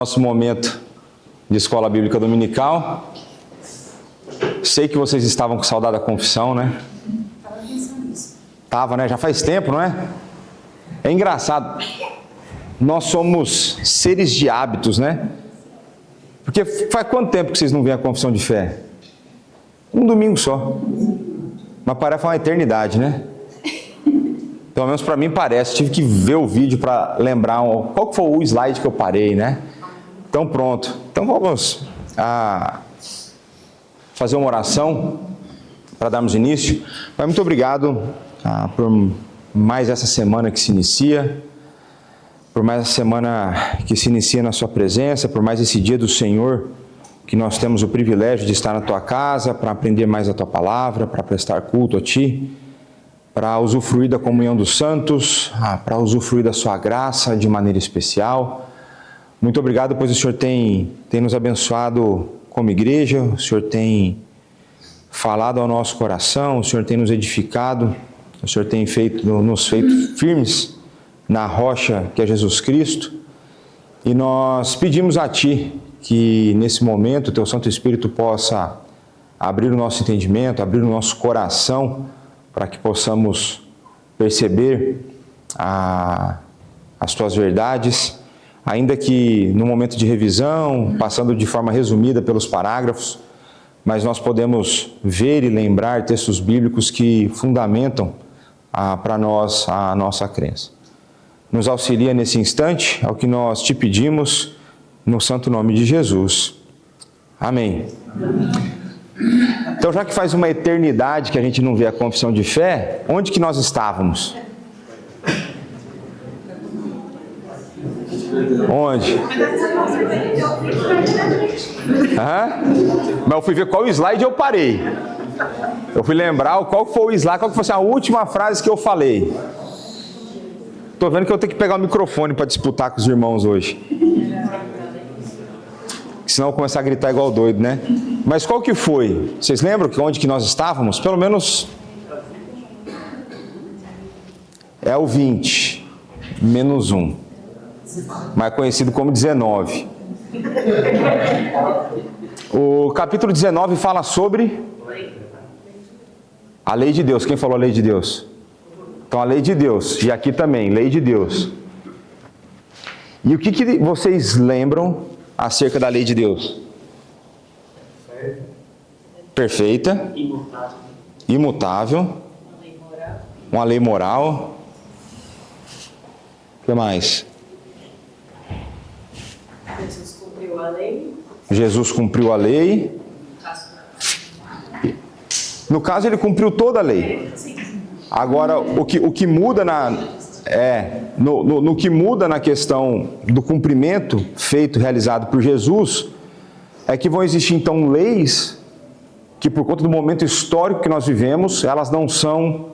Nosso momento de escola bíblica dominical. Sei que vocês estavam com saudade da confissão, né? Estava pensando nisso. Tava, né? Já faz tempo, não é? É engraçado. Nós somos seres de hábitos, né? Porque faz quanto tempo que vocês não veem a confissão de fé? Um domingo só. Mas parece uma eternidade, né? Pelo menos para mim parece. Tive que ver o vídeo para lembrar qual que foi o slide que eu parei, né? Então pronto. Então vamos fazer uma oração para darmos início. Pai, muito obrigado por mais essa semana que se inicia, por mais essa semana que se inicia na sua presença, por mais esse dia do Senhor, que nós temos o privilégio de estar na tua casa, para aprender mais a tua palavra, para prestar culto a ti, para usufruir da comunhão dos santos, para usufruir da sua graça de maneira especial. Muito obrigado, pois o Senhor tem nos abençoado como igreja, o Senhor tem falado ao nosso coração, o Senhor tem nos edificado, o Senhor tem nos feito firmes na rocha que é Jesus Cristo, e nós pedimos a Ti que nesse momento o Teu Santo Espírito possa abrir o nosso entendimento, abrir o nosso coração, para que possamos perceber as Tuas verdades, ainda que no momento de revisão, passando de forma resumida pelos parágrafos, mas nós podemos ver e lembrar textos bíblicos que fundamentam para nós a nossa crença. Nos auxilia nesse instante, ao que nós te pedimos, no santo nome de Jesus. Amém. Então, já que faz uma eternidade que a gente não vê a confissão de fé, onde que nós estávamos? Onde? Mas eu fui ver qual slide eu parei. Eu fui lembrar qual foi o slide, qual foi a última frase que eu falei. Tô vendo que eu tenho que pegar o microfone para disputar com os irmãos hoje. Senão eu vou começar a gritar igual doido, né? Mas qual que foi? Vocês lembram onde que nós estávamos? Pelo menos é o 20, menos 1. Mais conhecido como 19. O capítulo 19 fala sobre a lei de Deus. Quem falou a lei de Deus? Então, a lei de Deus. E aqui também, lei de Deus. E o que vocês lembram acerca da lei de Deus? Perfeita. Imutável. Uma lei moral. O que mais? Jesus cumpriu a lei. Jesus cumpriu a lei. No caso, ele cumpriu toda a lei. Agora, o que muda no que muda na questão do cumprimento realizado por Jesus, é que vão existir então leis que, por conta do momento histórico que nós vivemos, elas não são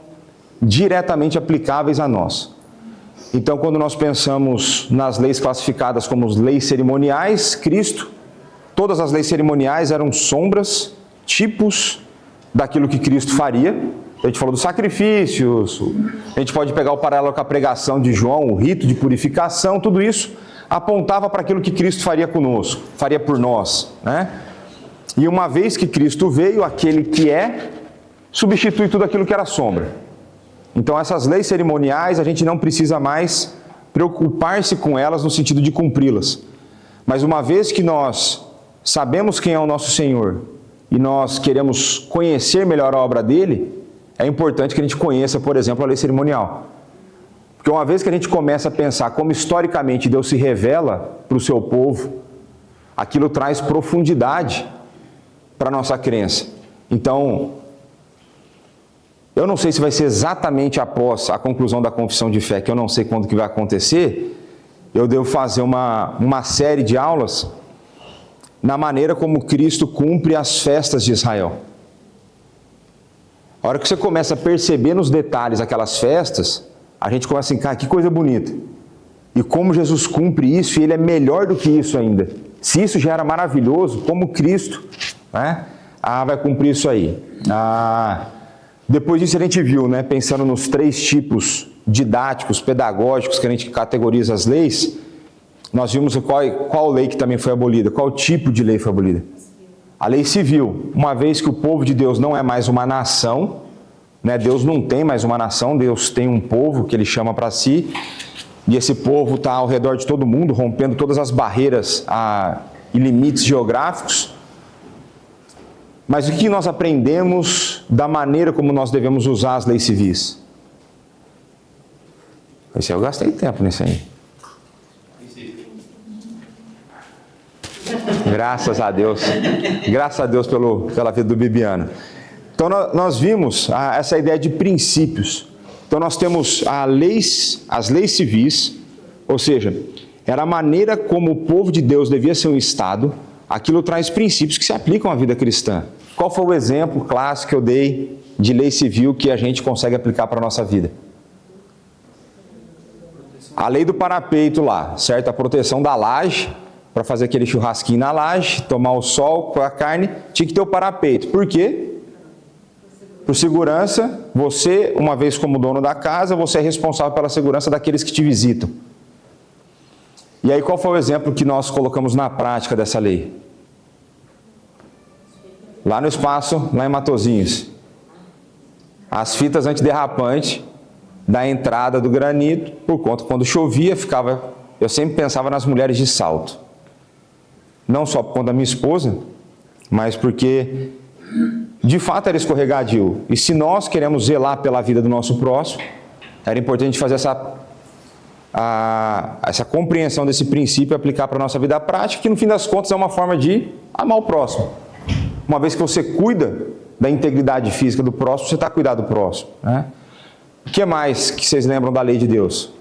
diretamente aplicáveis a nós. Então, quando nós pensamos nas leis classificadas como leis cerimoniais, todas as leis cerimoniais eram sombras, tipos daquilo que Cristo faria. A gente falou dos sacrifícios, a gente pode pegar o paralelo com a pregação de João, o rito de purificação, tudo isso apontava para aquilo que Cristo faria conosco, faria por nós, né? E uma vez que Cristo veio, aquele que substitui tudo aquilo que era sombra. Então essas leis cerimoniais, a gente não precisa mais preocupar-se com elas no sentido de cumpri-las. Mas uma vez que nós sabemos quem é o nosso Senhor e nós queremos conhecer melhor a obra dele, é importante que a gente conheça, por exemplo, a lei cerimonial. Porque uma vez que a gente começa a pensar como historicamente Deus se revela para o seu povo, aquilo traz profundidade para a nossa crença. Então, eu não sei se vai ser exatamente após a conclusão da confissão de fé, que eu não sei quando que vai acontecer, eu devo fazer uma série de aulas na maneira como Cristo cumpre as festas de Israel. A hora que você começa a perceber nos detalhes aquelas festas, a gente começa assim, cara, que coisa bonita. E como Jesus cumpre isso, e ele é melhor do que isso ainda. Se isso já era maravilhoso, como Cristo, né, vai cumprir isso aí. Depois disso a gente viu, né, pensando nos 3 tipos didáticos, pedagógicos, que a gente categoriza as leis, nós vimos qual lei que também foi abolida, qual tipo de lei foi abolida. A lei civil, uma vez que o povo de Deus não é mais uma nação, né? Deus não tem mais uma nação, Deus tem um povo que Ele chama para si, e esse povo está ao redor de todo mundo, rompendo todas as barreiras e limites geográficos. Mas o que nós aprendemos da maneira como nós devemos usar as leis civis? Esse eu gastei tempo nisso aí. Graças a Deus. Graças a Deus pela vida do Bibiano. Então nós vimos essa ideia de princípios. Então nós temos as leis civis, ou seja, era a maneira como o povo de Deus devia ser um Estado. Aquilo traz princípios que se aplicam à vida cristã. Qual foi o exemplo clássico que eu dei de lei civil que a gente consegue aplicar para a nossa vida? A lei do parapeito lá, certo? A proteção da laje, para fazer aquele churrasquinho na laje, tomar o sol com a carne, tinha que ter o parapeito. Por quê? Por segurança, você, uma vez como dono da casa, você é responsável pela segurança daqueles que te visitam. E aí qual foi o exemplo que nós colocamos na prática dessa lei? Lá no espaço, lá em Matozinhos. As fitas antiderrapantes da entrada do granito, por conta quando chovia, eu sempre pensava nas mulheres de salto. Não só por conta da minha esposa, mas porque de fato era escorregadio. E se nós queremos zelar pela vida do nosso próximo, era importante fazer essa compreensão desse princípio e aplicar para a nossa vida prática, que no fim das contas é uma forma de amar o próximo. Uma vez que você cuida da integridade física do próximo, você está cuidando do próximo, né? O que mais que vocês lembram da lei de Deus?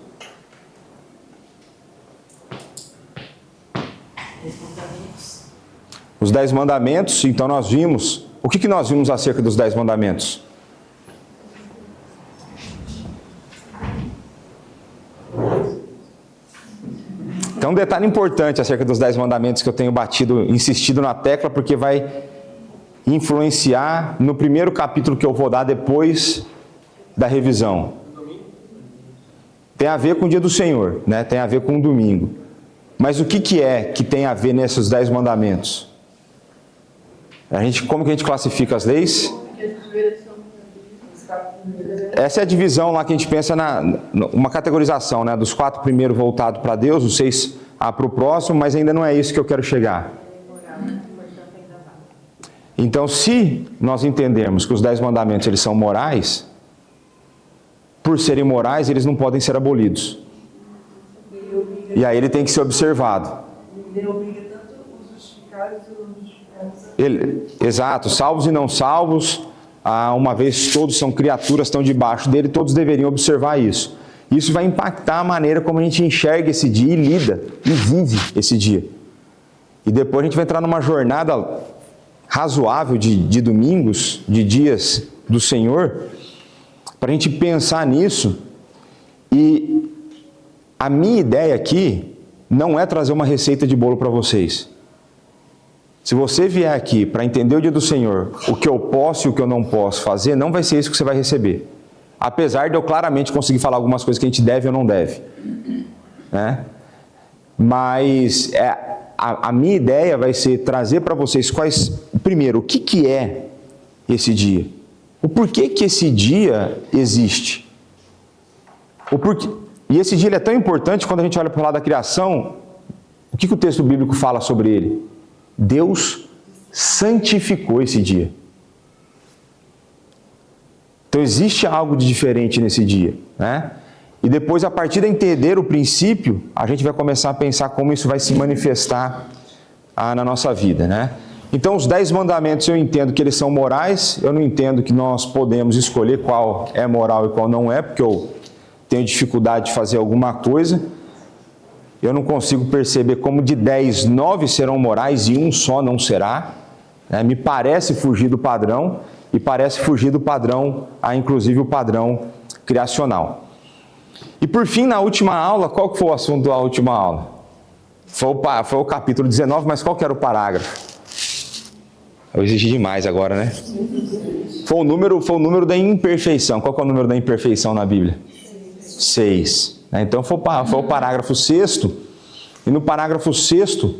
Os 10 mandamentos, então nós vimos. O que nós vimos acerca dos 10 mandamentos? Então, um detalhe importante acerca dos 10 mandamentos que eu tenho insistido na tecla, porque vai influenciar no primeiro capítulo que eu vou dar depois da revisão. Tem a ver com o dia do Senhor, né? Tem a ver com o domingo. Mas o que é que tem a ver nesses 10 mandamentos? Como que a gente classifica as leis? Essa é a divisão lá que a gente pensa uma categorização, né? Dos 4 primeiros voltados para Deus, os 6 para o próximo, mas ainda não é isso que eu quero chegar. Então, se nós entendermos que os 10 mandamentos eles são morais, por serem morais, eles não podem ser abolidos. E aí ele tem que ser observado. Ele obriga tanto os justificados e os justificados. Exato, salvos e não salvos, uma vez todos são criaturas, estão debaixo dele, todos deveriam observar isso. Isso vai impactar a maneira como a gente enxerga esse dia e lida e vive esse dia. E depois a gente vai entrar numa jornada razoável de domingos, de dias do Senhor, para a gente pensar nisso. E a minha ideia aqui não é trazer uma receita de bolo para vocês. Se você vier aqui para entender o dia do Senhor, o que eu posso e o que eu não posso fazer, não vai ser isso que você vai receber. Apesar de eu claramente conseguir falar algumas coisas que a gente deve ou não deve, né? Mas a minha ideia vai ser trazer para vocês primeiro, o que é esse dia? O porquê que esse dia existe? E esse dia ele é tão importante quando a gente olha para o lado da criação. O que o texto bíblico fala sobre ele? Deus santificou esse dia. Então existe algo de diferente nesse dia, né? E depois, a partir de entender o princípio, a gente vai começar a pensar como isso vai se manifestar na nossa vida, né? Então, os 10 mandamentos eu entendo que eles são morais, eu não entendo que nós podemos escolher qual é moral e qual não é, porque eu tenho dificuldade de fazer alguma coisa. Eu não consigo perceber como de 10, 9 serão morais e um só não será, né? Me parece fugir do padrão, e parece fugir do padrão, inclusive o padrão criacional. E por fim, na última aula, qual que foi o assunto da última aula? Foi o capítulo 19, mas qual que era o parágrafo? Eu exigi demais agora, né? Foi o número da imperfeição. Qual que é o número da imperfeição na Bíblia? 6. Então foi o parágrafo 6º, E no parágrafo 6º,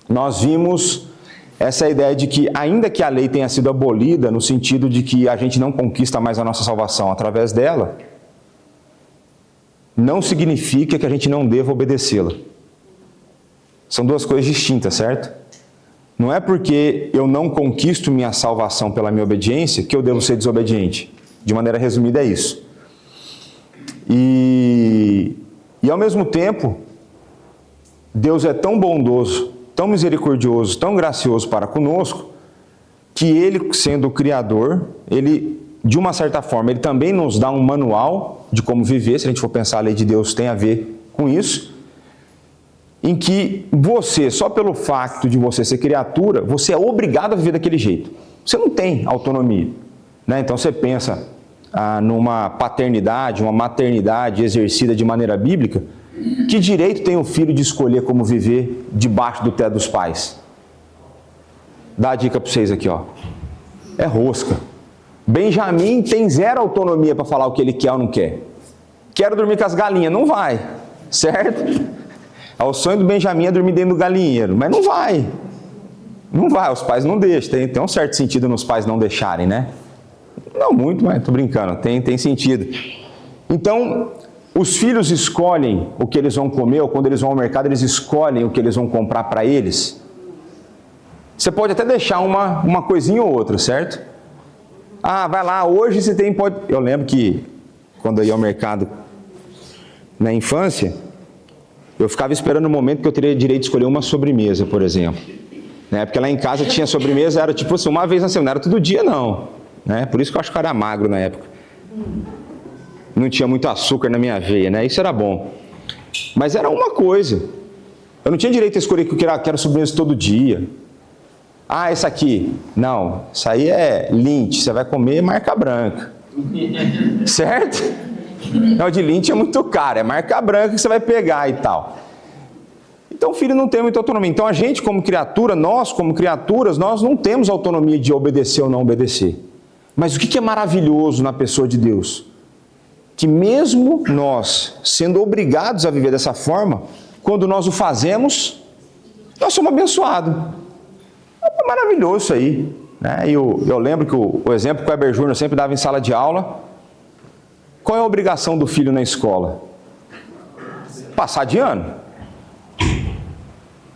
nós vimos essa ideia de que, ainda que a lei tenha sido abolida, no sentido de que a gente não conquista mais a nossa salvação através dela, não significa que a gente não deva obedecê-la. São duas coisas distintas, certo? Não é porque eu não conquisto minha salvação pela minha obediência que eu devo ser desobediente. De maneira resumida é isso. E ao mesmo tempo, Deus é tão bondoso, tão misericordioso, tão gracioso para conosco, que Ele, sendo o Criador, Ele, de uma certa forma, Ele também nos dá um manual de como viver. Se a gente for pensar, a lei de Deus tem a ver com isso, em que você, só pelo fato de você ser criatura, você é obrigado a viver daquele jeito. Você não tem autonomia, né? Então você pensa numa paternidade, uma maternidade exercida de maneira bíblica, que direito tem o filho de escolher como viver debaixo do teto dos pais? Dá a dica para vocês aqui, ó. É rosca. Benjamim tem zero autonomia para falar o que ele quer ou não quer. Quero dormir com as galinhas, não vai, certo? O sonho do Benjamim é dormir dentro do galinheiro, mas não vai. Não vai, os pais não deixam. Tem um certo sentido nos pais não deixarem, né? Não muito, mas estou brincando, tem sentido. Então, os filhos escolhem o que eles vão comer, ou quando eles vão ao mercado, eles escolhem o que eles vão comprar para eles. Você pode até deixar uma coisinha ou outra, certo? Vai lá, hoje você tem... Eu lembro que, quando eu ia ao mercado na infância, eu ficava esperando o momento que eu teria direito de escolher uma sobremesa, por exemplo. Né? Porque lá em casa tinha sobremesa, era tipo assim, uma vez na semana, não era todo dia não. Né? Por isso que eu acho que eu era magro na época. Não tinha muito açúcar na minha veia, né? Isso era bom. Mas era uma coisa. Eu não tinha direito a escolher que eu quero sobremesa todo dia. Essa aqui. Não, isso aí é Lindt, você vai comer marca branca. Certo? Não, de Lindt é muito caro, é marca branca que você vai pegar e tal. Então o filho não tem muita autonomia. Então a gente como criatura, nós como criaturas, nós não temos autonomia de obedecer ou não obedecer. Mas o que é maravilhoso na pessoa de Deus? Que mesmo nós, sendo obrigados a viver dessa forma, quando nós o fazemos, nós somos abençoados. É maravilhoso isso aí. Né? E eu lembro que o exemplo que o Heber Júnior sempre dava em sala de aula, qual é a obrigação do filho na escola? Passar de ano.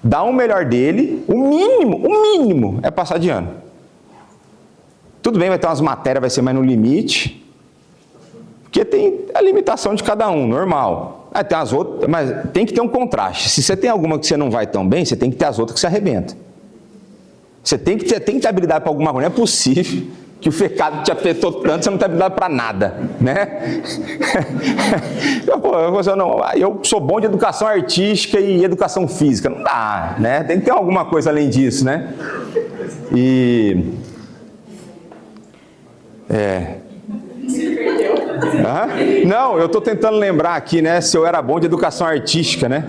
Dar o melhor dele, o mínimo é passar de ano. Tudo bem, vai ter umas matérias, vai ser mais no limite, porque tem a limitação de cada um, normal. Tem as outras, mas tem que ter um contraste. Se você tem alguma que você não vai tão bem, você tem que ter as outras que você arrebenta. Você tem que ter habilidade para alguma coisa. Não é possível que o pecado te afetou tanto, você não tem habilidade para nada, né? Eu sou bom de educação artística e educação física. Não dá, né? Tem que ter alguma coisa além disso, né? Não, eu estou tentando lembrar aqui, né? Se eu era bom de educação artística, né?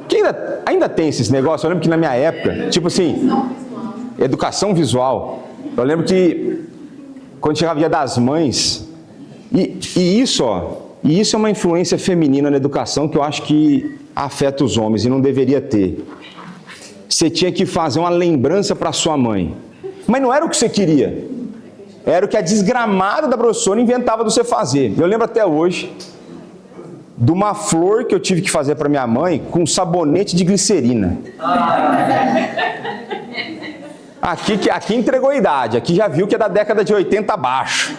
Que ainda tem esses negócios. Eu lembro que na minha época, tipo assim, educação visual. Eu lembro que quando chegava o Dia das Mães, e isso é uma influência feminina na educação que eu acho que afeta os homens e não deveria ter. Você tinha que fazer uma lembrança para sua mãe, mas não era o que você queria, era o que a desgramada da professora inventava de você fazer. Eu lembro até hoje de uma flor que eu tive que fazer para minha mãe com sabonete de glicerina. Aqui entregou a idade, aqui já viu que é da década de 80 abaixo.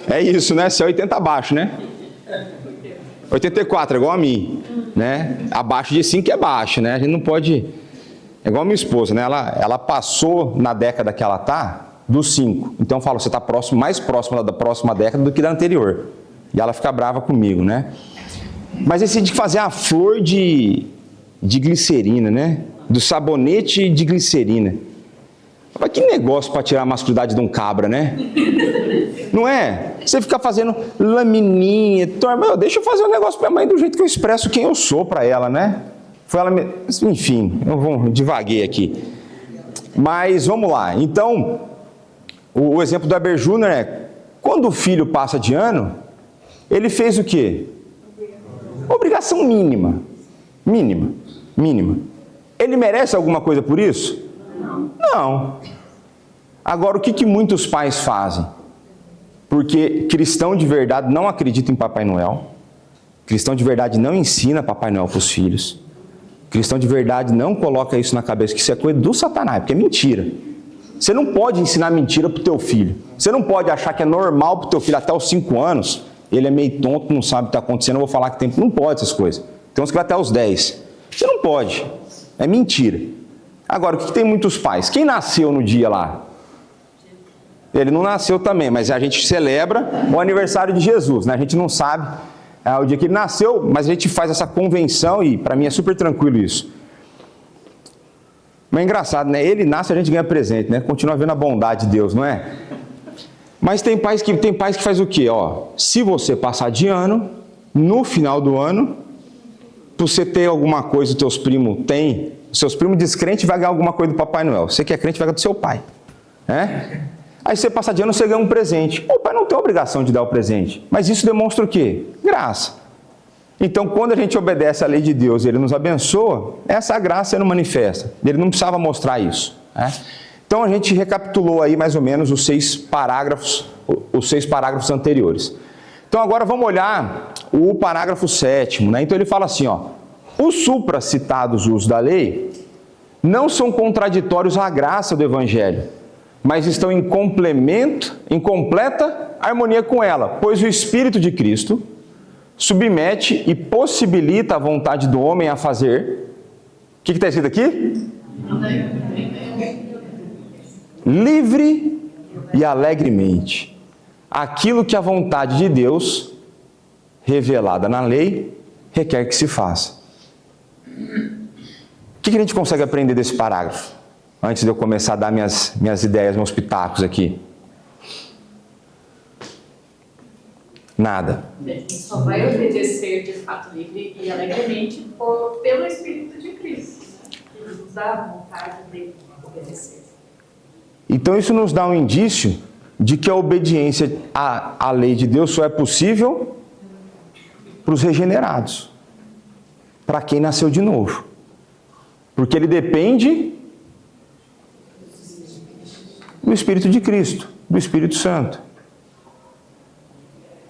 É isso, né? Se é 80 abaixo, né? 84, é igual a mim, né? Abaixo de 5 é baixo, né? A gente não pode... É igual a minha esposa, né? Ela passou na década que ela tá, dos 5. Então eu falo, você tá mais próximo da próxima década do que da anterior. E ela fica brava comigo, né? Mas eu decidi fazer a flor de glicerina, né? Do sabonete de glicerina. Mas que negócio para tirar a masculinidade de um cabra, né? Não é? Você fica fazendo lamininha, deixa eu fazer um negócio para minha mãe do jeito que eu expresso quem eu sou para ela, né? Foi ela, enfim, eu vou divaguei aqui. Mas vamos lá. Então, o exemplo do Heber Júnior é, quando o filho passa de ano, ele fez o quê? Obrigação mínima. Mínima. Mínima. Ele merece alguma coisa por isso? Não. Agora, o que muitos pais fazem? Porque cristão de verdade não acredita em Papai Noel. Cristão de verdade não ensina Papai Noel para os filhos. Cristão de verdade não coloca isso na cabeça, que isso é coisa do Satanás, porque é mentira. Você não pode ensinar mentira para o teu filho. Você não pode achar que é normal para o teu filho até os 5 anos. Ele é meio tonto, não sabe o que está acontecendo, eu vou falar que tem... Não pode essas coisas. Tem uns que vai até os 10. Você não pode. É mentira. Agora, o que tem muitos pais? Quem nasceu no dia lá? Ele não nasceu também, mas a gente celebra o aniversário de Jesus, né? A gente não sabe o dia que ele nasceu, mas a gente faz essa convenção e para mim é super tranquilo isso. Mas é engraçado, né? Ele nasce, a gente ganha presente, né? Continua vendo a bondade de Deus, não é? Mas tem pais que faz o quê? Ó, se você passar de ano, no final do ano, você ter alguma coisa, os teus primos têm, seus primos descrentes vai ganhar alguma coisa do Papai Noel. Você que é crente vai ganhar do seu pai, né? Aí você passa de ano, você ganha um presente. O pai não tem obrigação de dar o presente. Mas isso demonstra o quê? Graça. Então, quando a gente obedece à lei de Deus e Ele nos abençoa, essa graça não manifesta. Ele não precisava mostrar isso, né? Então, a gente recapitulou aí mais ou menos os 6 parágrafos anteriores. Então, agora vamos olhar o parágrafo 7º, né? Então, ele fala assim, ó, os supracitados usos da lei não são contraditórios à graça do Evangelho, mas estão em complemento, em completa harmonia com ela, pois o Espírito de Cristo submete e possibilita a vontade do homem a fazer. O que está escrito aqui? Livre e alegremente. Aquilo que a vontade de Deus, revelada na lei, requer que se faça. O que a gente consegue aprender desse parágrafo? Antes de eu começar a dar minhas ideias, meus pitacos aqui. Nada. A gente só vai obedecer de fato livre e alegremente pelo Espírito de Cristo, que nos dá a vontade de obedecer. Então isso nos dá um indício de que a obediência à lei de Deus só é possível para os regenerados, para quem nasceu de novo. Porque ele depende do Espírito de Cristo, do Espírito Santo.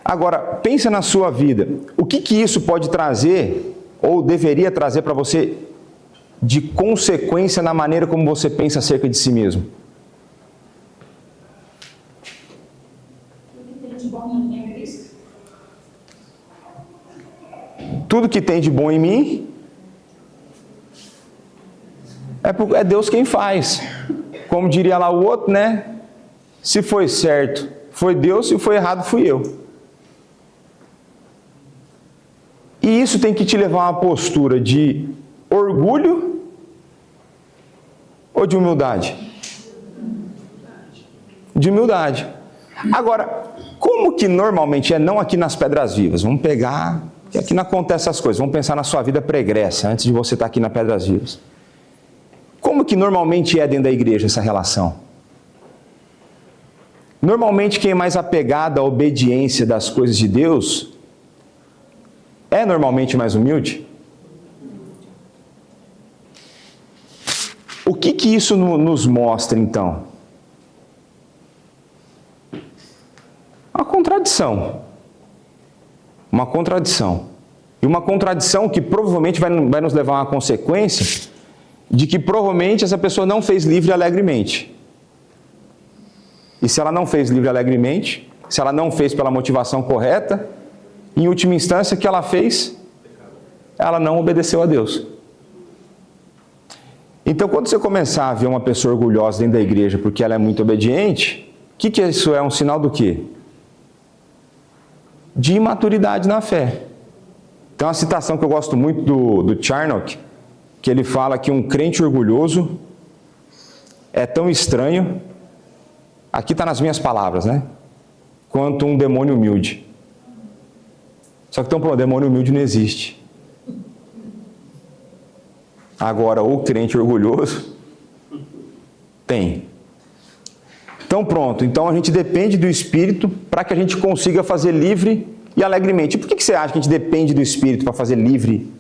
Agora, pensa na sua vida. O que isso pode trazer, ou deveria trazer para você, de consequência na maneira como você pensa acerca de si mesmo? Tudo que tem de bom em mim é Deus quem faz. Como diria lá o outro, né? Se foi certo, foi Deus, se foi errado, fui eu. E isso tem que te levar a uma postura de orgulho ou de humildade? De humildade. Agora, como que normalmente é, não aqui nas Pedras Vivas? Vamos pegar, que aqui não acontece essas coisas. Vamos pensar na sua vida pregressa, antes de você estar aqui na Pedras Vivas. Como que normalmente é dentro da igreja essa relação? Normalmente quem é mais apegado à obediência das coisas de Deus é normalmente mais humilde? O que isso nos mostra então? Uma contradição. Uma contradição. E uma contradição que provavelmente vai nos levar a uma consequência de que provavelmente essa pessoa não fez livre e alegremente. E se ela não fez livre e alegremente, se ela não fez pela motivação correta, em última instância, o que ela fez? Ela não obedeceu a Deus. Então, quando você começar a ver uma pessoa orgulhosa dentro da igreja porque ela é muito obediente, o que isso é? Um sinal do quê? De imaturidade na fé. Tem uma citação que eu gosto muito do Charnock, que ele fala que um crente orgulhoso é tão estranho, aqui está nas minhas palavras, né? Quanto um demônio humilde. Só que tem um problema, demônio humilde não existe. Agora, o crente orgulhoso tem. Então pronto, então a gente depende do Espírito para que a gente consiga fazer livre e alegremente. E por que você acha que a gente depende do Espírito para fazer livre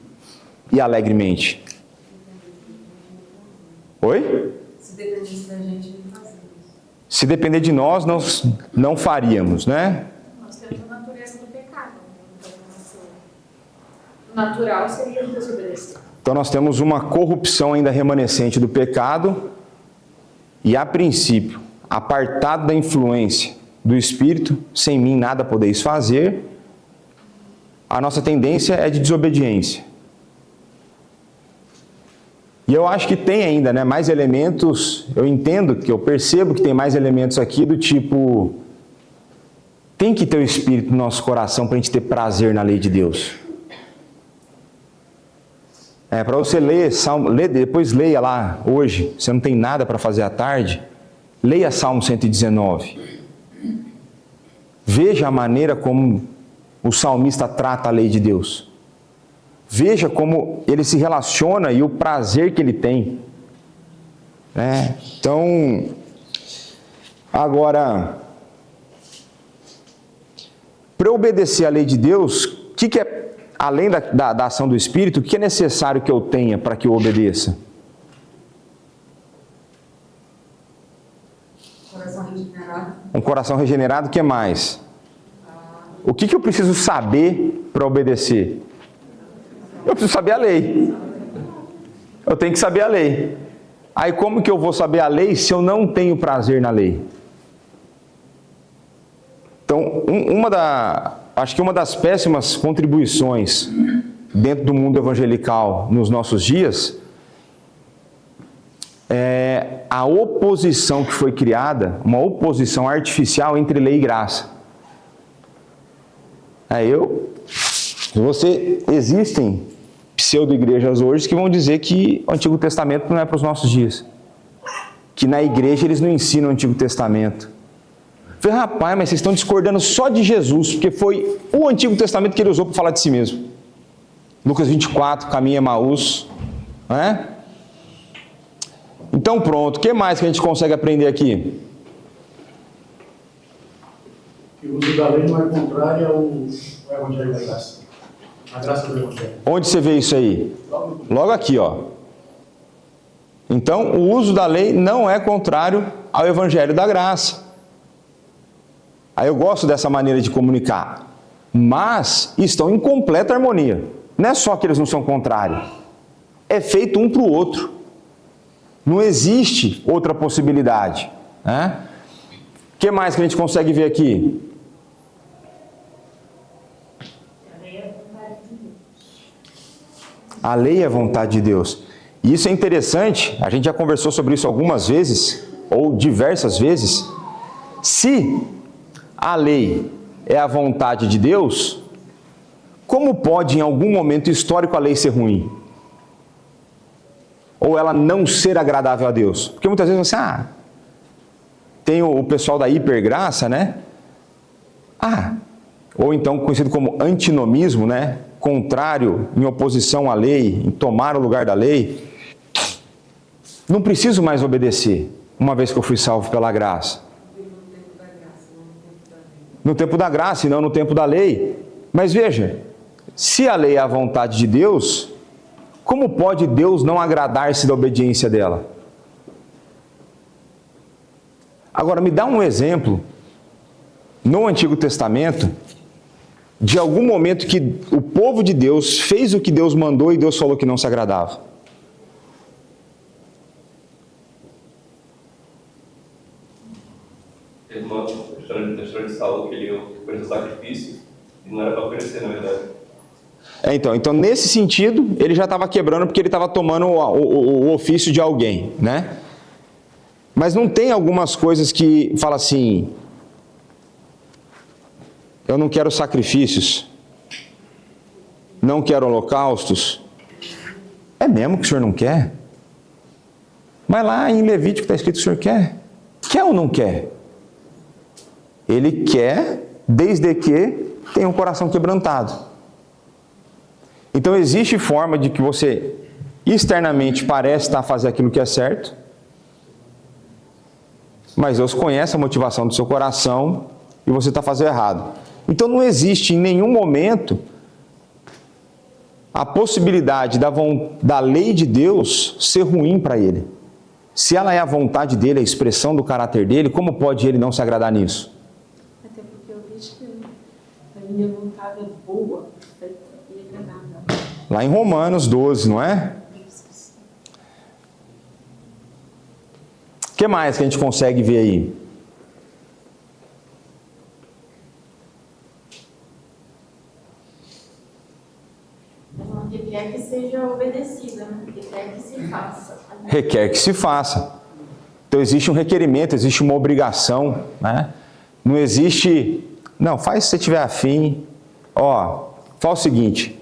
e alegremente? Oi? Se dependesse da gente, não fazia isso. Se depender de nós, não faríamos, né? Nós temos a natureza do pecado. Então, o natural seria desobedecer. Então nós temos uma corrupção ainda remanescente do pecado e, a princípio, apartado da influência do Espírito, sem mim nada podeis fazer, a nossa tendência é de desobediência. E eu acho que tem ainda, né, mais elementos, eu percebo que tem mais elementos aqui do tipo, tem que ter o Espírito no nosso coração para a gente ter prazer na lei de Deus. Para você ler, depois leia lá hoje, você não tem nada para fazer à tarde, leia Salmo 119. Veja a maneira como o salmista trata a lei de Deus. Veja como ele se relaciona e o prazer que ele tem. Então, agora, para obedecer à lei de Deus, o que é, além da ação do Espírito, o que é necessário que eu tenha para que eu obedeça? Coração regenerado. Um coração regenerado, o que mais? O que eu preciso saber para obedecer? Eu preciso saber a lei. Eu tenho que saber a lei. Aí como que eu vou saber a lei se eu não tenho prazer na lei? Então, acho que uma das péssimas contribuições dentro do mundo evangelical nos nossos dias é a oposição que foi criada, uma oposição artificial entre lei e graça. Existem pseudo-igrejas hoje que vão dizer que o Antigo Testamento não é para os nossos dias. Que na igreja eles não ensinam o Antigo Testamento. Falei, rapaz, mas vocês estão discordando só de Jesus, porque foi o Antigo Testamento que ele usou para falar de si mesmo. Lucas 24, caminho a Emaús, né? Então pronto, o que mais que a gente consegue aprender aqui? Que o uso da lei não é contrário ao Evangelho da Graça. A graça do Evangelho. Onde você vê isso aí? Logo aqui, ó. Então, o uso da lei não é contrário ao Evangelho da Graça. Aí eu gosto dessa maneira de comunicar. Mas estão em completa harmonia. Não é só que eles não são contrários. É feito um para o outro. Não existe outra possibilidade. Né? O que mais que a gente consegue ver aqui? A lei é a vontade de Deus. E isso é interessante, a gente já conversou sobre isso algumas vezes, ou diversas vezes. Se a lei é a vontade de Deus, como pode em algum momento histórico a lei ser ruim? Ou ela não ser agradável a Deus? Porque muitas vezes você, tem o pessoal da hipergraça, né? Ou então conhecido como antinomismo, né? Contrário, em oposição à lei, em tomar o lugar da lei. Não preciso mais obedecer, uma vez que eu fui salvo pela graça. No tempo da graça e não no tempo da lei. Mas veja, se a lei é a vontade de Deus, como pode Deus não agradar-se da obediência dela? Agora, me dá um exemplo, no Antigo Testamento, de algum momento que o povo de Deus fez o que Deus mandou e Deus falou que não se agradava. Teve uma história de Saul que ele ofereceu sacrifício e não era para oferecer, na verdade. Então, nesse sentido, ele já estava quebrando porque ele estava tomando o ofício de alguém, né? Mas não tem algumas coisas que fala assim, eu não quero sacrifícios, não quero holocaustos. É mesmo que o senhor não quer? Mas lá em Levítico está escrito que o senhor quer. Quer ou não quer? Ele quer, desde que tenha um coração quebrantado. Então existe forma de que você externamente parece estar fazendo aquilo que é certo, mas Deus conhece a motivação do seu coração e você está fazendo errado. Então não existe em nenhum momento a possibilidade da lei de Deus ser ruim para ele. Se ela é a vontade dele, a expressão do caráter dele, como pode ele não se agradar nisso? Até porque eu vejo que a minha vontade é boa, perfeita e agradável. Lá em Romanos 12, não é? O que mais que a gente consegue ver aí? Requer que seja obedecida, né? Requer que se faça. Requer que se faça. Então existe um requerimento, existe uma obrigação, né? Não existe, não, faz se você tiver afim. Ó, faz o seguinte,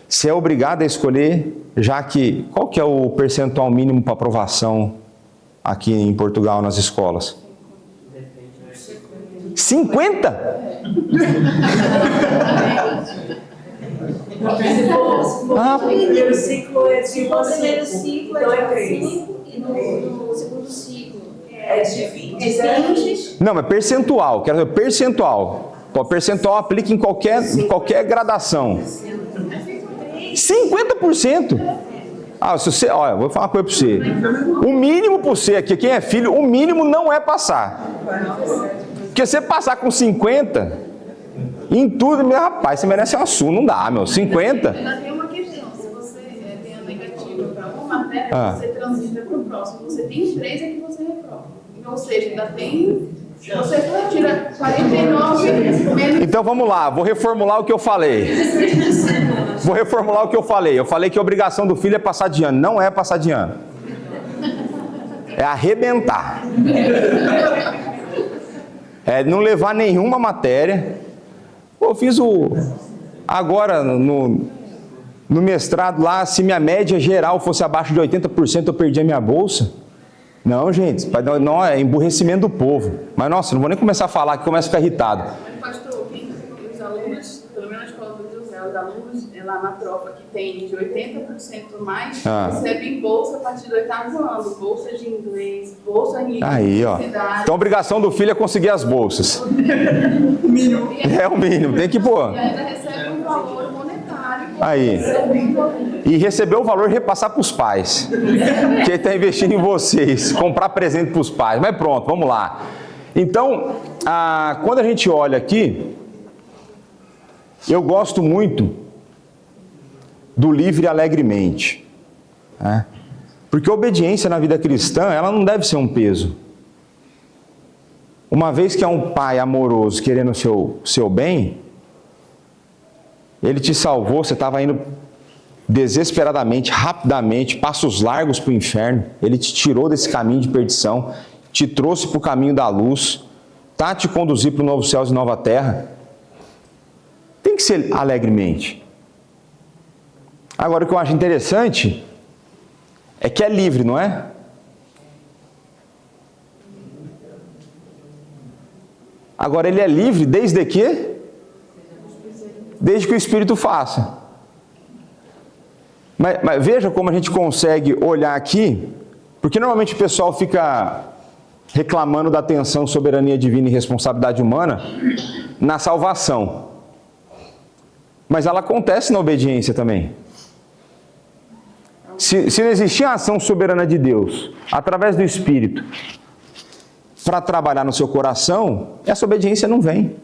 você é obrigado a escolher, já que, qual que é o percentual mínimo para aprovação aqui em Portugal nas escolas? 50? O primeiro ciclo é de No primeiro 5, ciclo então é é de 3. 5 e no segundo ciclo É de 20, é 20. Não, mas percentual, quero ver percentual. O percentual aplica em qualquer gradação. 50%. Ah, se você, olha, vou falar uma coisa para você. O mínimo para você aqui, quem é filho, o mínimo não é passar. Porque você passar com 50, em tudo, meu rapaz, você merece uma surra, não dá, meu. 50. Ainda tem uma questão, se você tem a negativa para uma matéria, você transita para o próximo. Você tem 3 é que você reprova. Ou seja, ainda tem. Se você tira 49 menos. Então vamos lá, vou reformular o que eu falei. Eu falei que a obrigação do filho é passar de ano. Não é passar de ano. É arrebentar. É não levar nenhuma matéria. Eu fiz agora no mestrado lá, se minha média geral fosse abaixo de 80%, eu perdi a minha bolsa. Não, gente, não, é emburrecimento do povo. Mas, nossa, não vou nem começar a falar, que começa a ficar irritado. Mas, pastor, os alunos, pelo menos na escola do José, os alunos lá na tropa que tem de 80% mais, recebem bolsa a partir do 8º ano. Bolsa de inglês, bolsa em Aí, ó. Então a obrigação do filho é conseguir as bolsas. É o mínimo, tem que pôr. E ainda recebe um valor monetário. Aí. E receber o valor e repassar para os pais. Que ele está investindo em vocês. Comprar presente para os pais. Mas pronto, vamos lá. Então, quando a gente olha aqui, eu gosto muito do livre e alegremente. Né? Porque a obediência na vida cristã, ela não deve ser um peso. Uma vez que é um pai amoroso querendo o seu bem, ele te salvou, você estava indo desesperadamente, rapidamente, passos largos para o inferno, ele te tirou desse caminho de perdição, te trouxe para o caminho da luz, tá te conduzir para o novo céu e nova terra. Tem que ser alegremente. Agora, o que eu acho interessante é que é livre, não é? Agora, ele é livre desde que? Desde que o Espírito faça. Mas veja como a gente consegue olhar aqui, porque normalmente o pessoal fica reclamando da tensão, soberania divina e responsabilidade humana na salvação. Mas ela acontece na obediência também. Se não existir a ação soberana de Deus, através do Espírito, para trabalhar no seu coração, essa obediência não vem.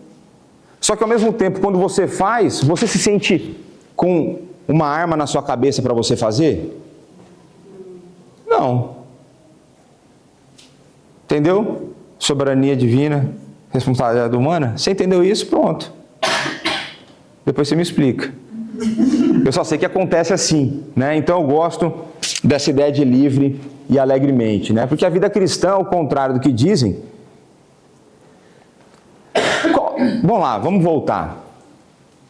Só que ao mesmo tempo, quando você faz, você se sente com uma arma na sua cabeça para você fazer? Não. Entendeu? Soberania divina, responsabilidade humana. Você entendeu isso? Pronto. Depois você me explica. Eu só sei que acontece assim, né? Então eu gosto dessa ideia de livre e alegremente, né? Porque a vida cristã, ao contrário do que dizem... Vamos lá, vamos voltar.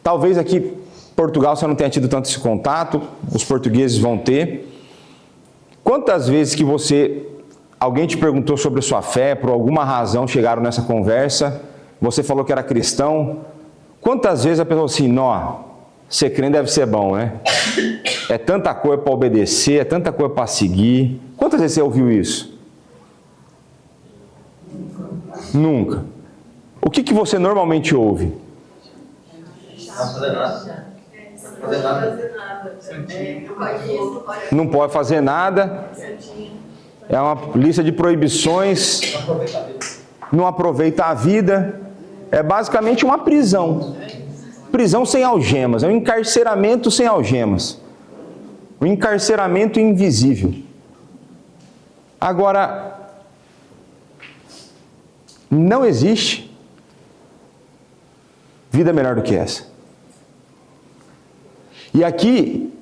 Talvez aqui em Portugal você não tenha tido tanto esse contato, os portugueses vão ter. Quantas vezes que alguém te perguntou sobre a sua fé, por alguma razão chegaram nessa conversa, você falou que era cristão, quantas vezes a pessoa assim, não, ser crente deve ser bom, né? É tanta coisa para obedecer, é tanta coisa para seguir. Quantas vezes você ouviu isso? Nunca. O que você normalmente ouve? Não pode fazer nada. É uma lista de proibições. Não aproveita a vida. É basicamente uma prisão. Prisão sem algemas. É um encarceramento sem algemas. Um encarceramento invisível. Agora, não existe vida melhor do que essa. E aqui,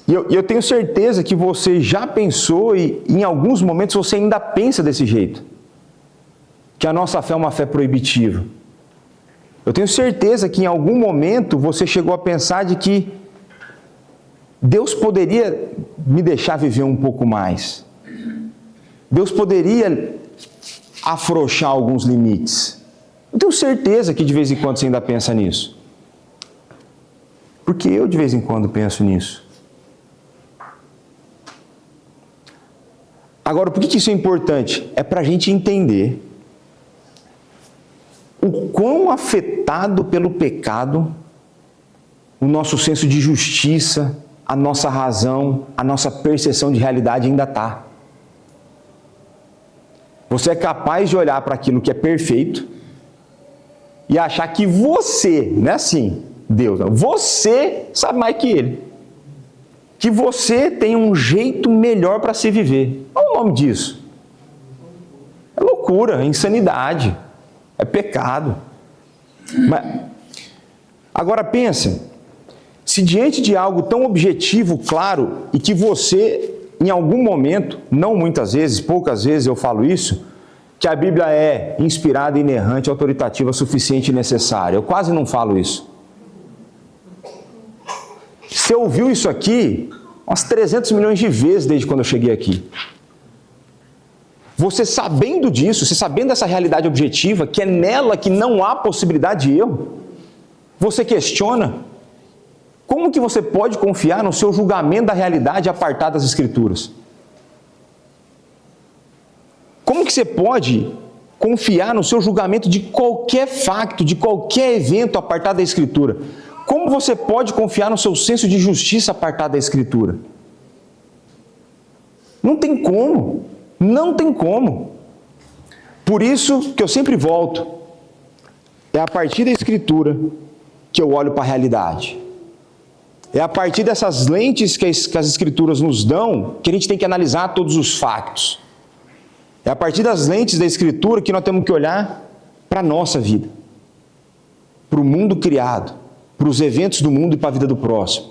eu tenho certeza que você já pensou e em alguns momentos você ainda pensa desse jeito. Que a nossa fé é uma fé proibitiva. Eu tenho certeza que em algum momento você chegou a pensar de que Deus poderia me deixar viver um pouco mais. Deus poderia afrouxar alguns limites. Eu tenho certeza que de vez em quando você ainda pensa nisso. Porque eu de vez em quando penso nisso. Agora, por que isso é importante? É para a gente entender o quão afetado pelo pecado o nosso senso de justiça, a nossa razão, a nossa percepção de realidade ainda está. Você é capaz de olhar para aquilo que é perfeito e achar que você, não é assim, Deus, não, você sabe mais que Ele. Que você tem um jeito melhor para se viver. Qual é o nome disso? É loucura, é insanidade, é pecado. Mas, agora pensa, se diante de algo tão objetivo, claro, e que você, em algum momento, não muitas vezes, poucas vezes eu falo isso, que a Bíblia é inspirada, inerrante, autoritativa, suficiente e necessária. Eu quase não falo isso. Você ouviu isso aqui umas 300 milhões de vezes desde quando eu cheguei aqui. Você sabendo disso, você sabendo dessa realidade objetiva, que é nela que não há possibilidade de erro, você questiona como que você pode confiar no seu julgamento da realidade apartado das Escrituras? Como que você pode confiar no seu julgamento de qualquer facto, de qualquer evento apartado da Escritura? Como você pode confiar no seu senso de justiça apartado da Escritura? Não tem como. Não tem como. Por isso que eu sempre volto. É a partir da Escritura que eu olho para a realidade. É a partir dessas lentes que as Escrituras nos dão que a gente tem que analisar todos os factos. É a partir das lentes da Escritura que nós temos que olhar para a nossa vida. Para o mundo criado. Para os eventos do mundo e para a vida do próximo.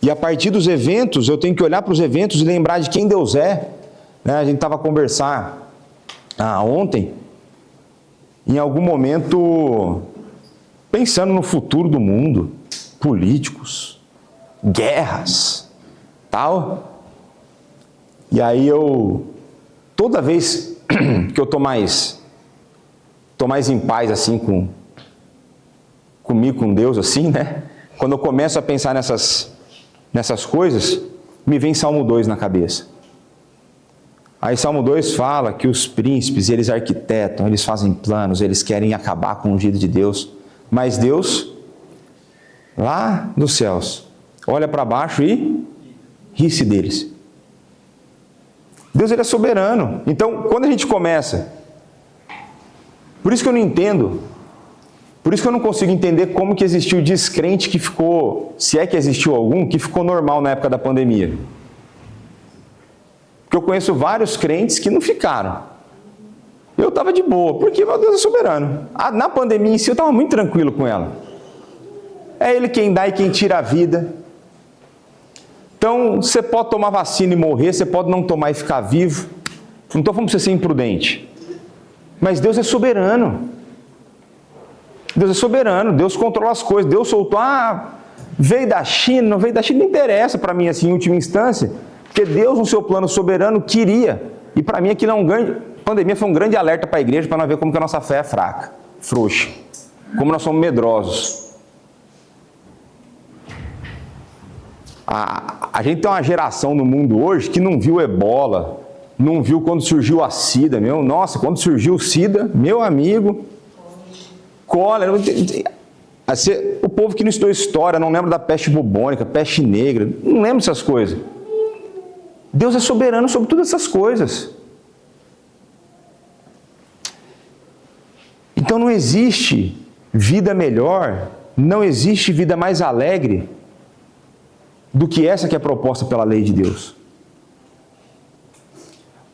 E a partir dos eventos, eu tenho que olhar para os eventos e lembrar de quem Deus é. A gente estava a conversar ontem, em algum momento, pensando no futuro do mundo, políticos, guerras, tal. E aí toda vez que eu estou mais em paz assim comigo, com Deus, assim, né? Quando eu começo a pensar nessas coisas, me vem Salmo 2 na cabeça. Aí Salmo 2 fala que os príncipes, eles arquitetam, eles fazem planos, eles querem acabar com o ungido de Deus. Mas Deus, lá nos céus, olha para baixo e ri-se deles. Deus, ele é soberano. Então, quando a gente começa... Por isso que eu não entendo... Por isso que eu não consigo entender como que existiu descrente que ficou, se é que existiu algum, que ficou normal na época da pandemia. Porque eu conheço vários crentes que não ficaram. Eu estava de boa, porque meu Deus é soberano. Na pandemia em si eu estava muito tranquilo com ela. É Ele quem dá e quem tira a vida. Então, você pode tomar vacina e morrer, você pode não tomar e ficar vivo. Não estou falando para você ser imprudente. Mas Deus é soberano. Deus é soberano, Deus controla as coisas. Deus soltou, veio da China, não veio da China, não interessa para mim assim, em última instância, porque Deus no seu plano soberano queria, e para mim aquilo a pandemia foi um grande alerta para a igreja, para nós ver como que a nossa fé é fraca, frouxa, como nós somos medrosos. A gente tem uma geração no mundo hoje que não viu ebola, não viu quando surgiu a SIDA, quando surgiu o SIDA, meu amigo... Cólera, O povo que não estudou história, não lembra da peste bubônica, peste negra, não lembra dessas coisas. Deus é soberano sobre todas essas coisas. Então não existe vida melhor, não existe vida mais alegre do que essa que é proposta pela lei de Deus.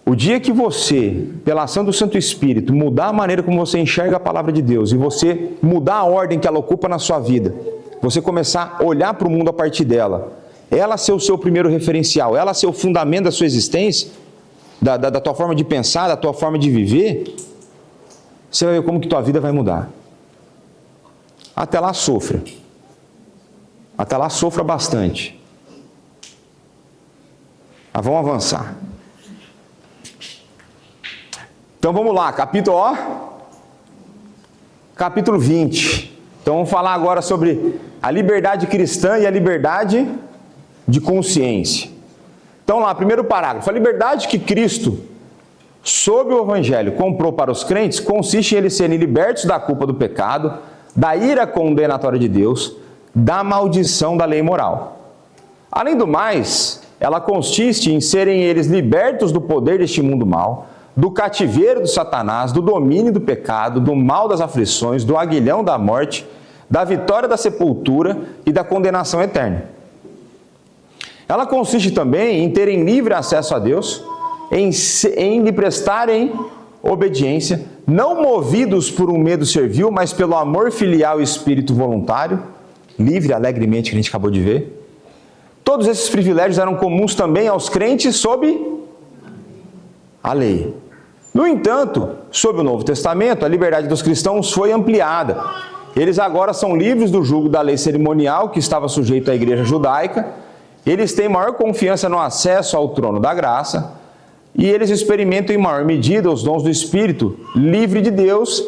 O dia que você, pela ação do Santo Espírito, mudar a maneira como você enxerga a palavra de Deus e você mudar a ordem que ela ocupa na sua vida, você começar a olhar para o mundo a partir dela, ela ser o seu primeiro referencial, ela ser o fundamento da sua existência, da tua forma de pensar, da tua forma de viver, você vai ver como que tua vida vai mudar. Até lá sofra. Até lá sofra bastante. Mas vamos avançar. Então vamos lá, capítulo 20. Então vamos falar agora sobre a liberdade cristã e a liberdade de consciência. Então lá, primeiro parágrafo. A liberdade que Cristo, sob o Evangelho, comprou para os crentes, consiste em eles serem libertos da culpa do pecado, da ira condenatória de Deus, da maldição da lei moral. Além do mais, ela consiste em serem eles libertos do poder deste mundo mau, do cativeiro do Satanás, do domínio do pecado, do mal das aflições, do aguilhão da morte, da vitória da sepultura e da condenação eterna. Ela consiste também em terem livre acesso a Deus, em lhe prestarem obediência, não movidos por um medo servil, mas pelo amor filial e espírito voluntário, livre alegremente, que a gente acabou de ver. Todos esses privilégios eram comuns também aos crentes sob a lei. No entanto, sob o Novo Testamento, a liberdade dos cristãos foi ampliada. Eles agora são livres do jugo da lei cerimonial que estava sujeito à igreja judaica. Eles têm maior confiança no acesso ao trono da graça e eles experimentam em maior medida os dons do Espírito livre de Deus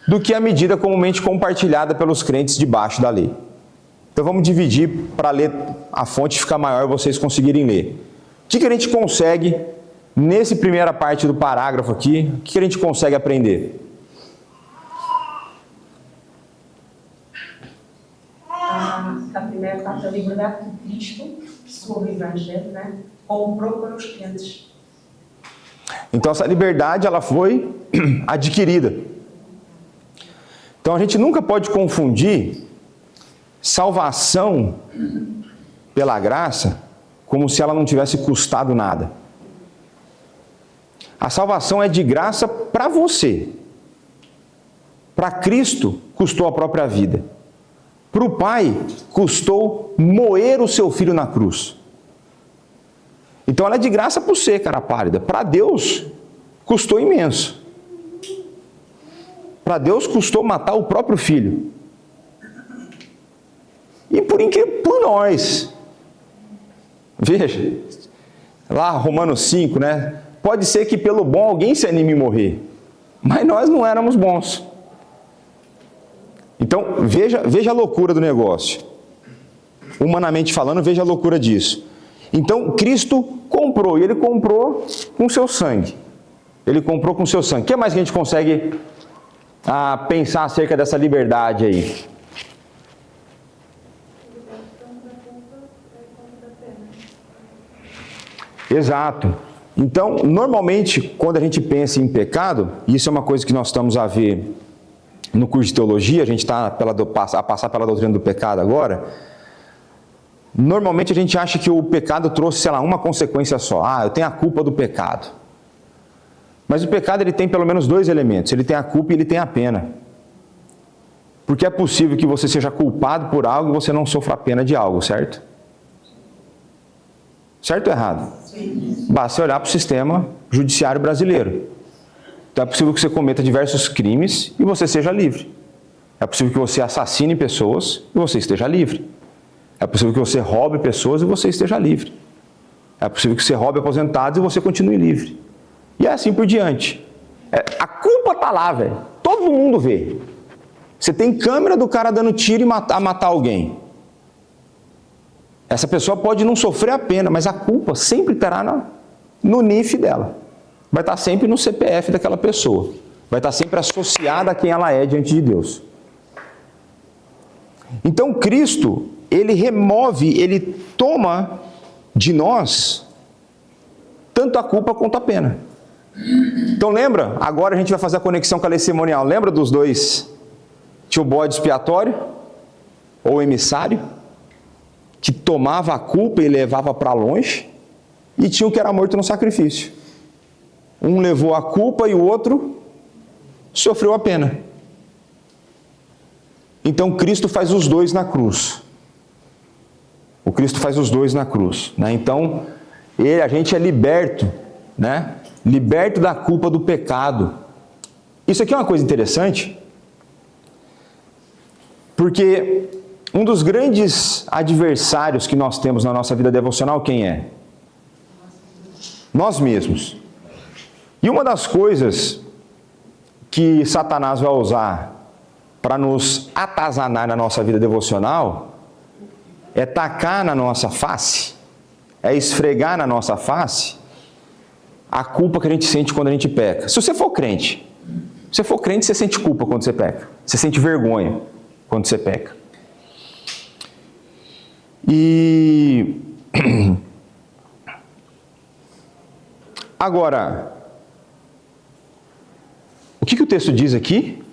do que a medida comumente compartilhada pelos crentes debaixo da lei. Então vamos dividir para ler a fonte ficar maior e vocês conseguirem ler. O que a gente consegue nessa primeira parte do parágrafo aqui? O que a gente consegue aprender? A primeira parte da liberdade que Cristo, sobre o Evangelho, né, comprou para os crentes. Então essa liberdade ela foi adquirida. Então a gente nunca pode confundir salvação pela graça como se ela não tivesse custado nada. A salvação é de graça para você. Para Cristo custou a própria vida. Para o Pai custou moer o seu filho na cruz. Então ela é de graça para você, cara pálida. Para Deus custou imenso. Para Deus custou matar o próprio filho. E por nós. Veja, lá Romanos 5, né? Pode ser que pelo bom alguém se anime a morrer, mas nós não éramos bons. Então, veja a loucura do negócio. Humanamente falando, veja a loucura disso. Então, Cristo comprou, e Ele comprou com seu sangue. Ele comprou com seu sangue. O que mais que a gente consegue pensar acerca dessa liberdade aí? Exato. Então, normalmente, quando a gente pensa em pecado, e isso é uma coisa que nós estamos a ver no curso de teologia, a gente está a passar pela doutrina do pecado agora, normalmente a gente acha que o pecado trouxe, sei lá, uma consequência só. Eu tenho a culpa do pecado. Mas o pecado ele tem pelo menos dois elementos, ele tem a culpa e ele tem a pena. Porque é possível que você seja culpado por algo e você não sofra a pena de algo, certo? Certo ou errado? Sim. Basta olhar para o sistema judiciário brasileiro. Então é possível que você cometa diversos crimes e você seja livre. É possível que você assassine pessoas e você esteja livre. É possível que você roube pessoas e você esteja livre. É possível que você roube aposentados e você continue livre. E é assim por diante. A culpa está lá, velho. Todo mundo vê. Você tem câmera do cara dando tiro e matar alguém. Essa pessoa pode não sofrer a pena, mas a culpa sempre estará no NIF dela. Vai estar sempre no CPF daquela pessoa. Vai estar sempre associada a quem ela é diante de Deus. Então Cristo, ele remove, ele toma de nós tanto a culpa quanto a pena. Então lembra? Agora a gente vai fazer a conexão com a lei cerimonial. Lembra dos dois? Tinha o bode expiatório, ou emissário, que tomava a culpa e levava para longe, e tinha o que era morto no sacrifício. Um levou a culpa e o outro sofreu a pena. Então Cristo faz os dois na cruz. O Cristo faz os dois na cruz, né? Então a gente é liberto, né? Liberto da culpa do pecado. Isso aqui é uma coisa interessante, porque um dos grandes adversários que nós temos na nossa vida devocional, quem é? Nós mesmos. E uma das coisas que Satanás vai usar para nos atazanar na nossa vida devocional é tacar na nossa face, é esfregar na nossa face a culpa que a gente sente quando a gente peca. Se você for crente, você sente culpa quando você peca. Você sente vergonha quando você peca. E agora, o que o texto diz aqui?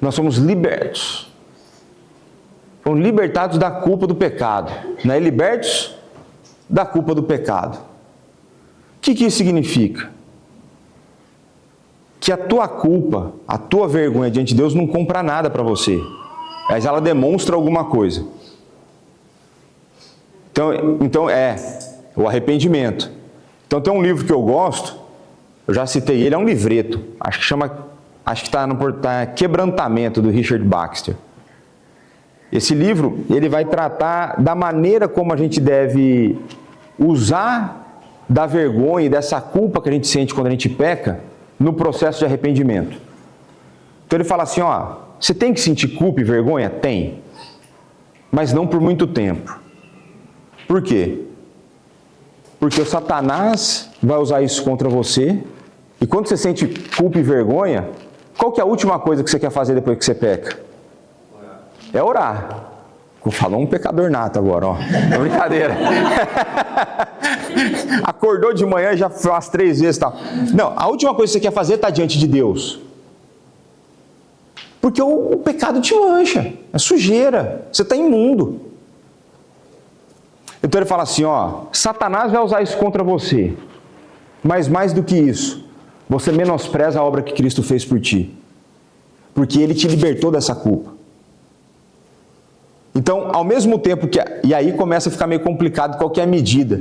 Nós somos libertos. Fomos libertados da culpa do pecado. Não é? Libertos da culpa do pecado. O que isso significa? Que a tua culpa, a tua vergonha diante de Deus não compra nada para você. Mas ela demonstra alguma coisa. Então é o arrependimento. Então tem um livro que eu gosto, eu já citei ele, é um livreto, acho que está no Quebrantamento, do Richard Baxter. Esse livro, ele vai tratar da maneira como a gente deve usar da vergonha e dessa culpa que a gente sente quando a gente peca no processo de arrependimento. Então ele fala assim, ó, você tem que sentir culpa e vergonha? Tem. Mas não por muito tempo. Por quê? Porque o Satanás vai usar isso contra você. E quando você sente culpa e vergonha, qual que é a última coisa que você quer fazer depois que você peca? É orar. Falou um pecador nato agora, ó. É brincadeira. Acordou de manhã e já foi umas 3 vezes e tal. Não, a última coisa que você quer fazer é estar diante de Deus. Porque o pecado te mancha, é sujeira, você está imundo. Então ele fala assim, ó, Satanás vai usar isso contra você, mas mais do que isso, você menospreza a obra que Cristo fez por ti, porque Ele te libertou dessa culpa. Então, ao mesmo tempo que... E aí começa a ficar meio complicado qual que é a medida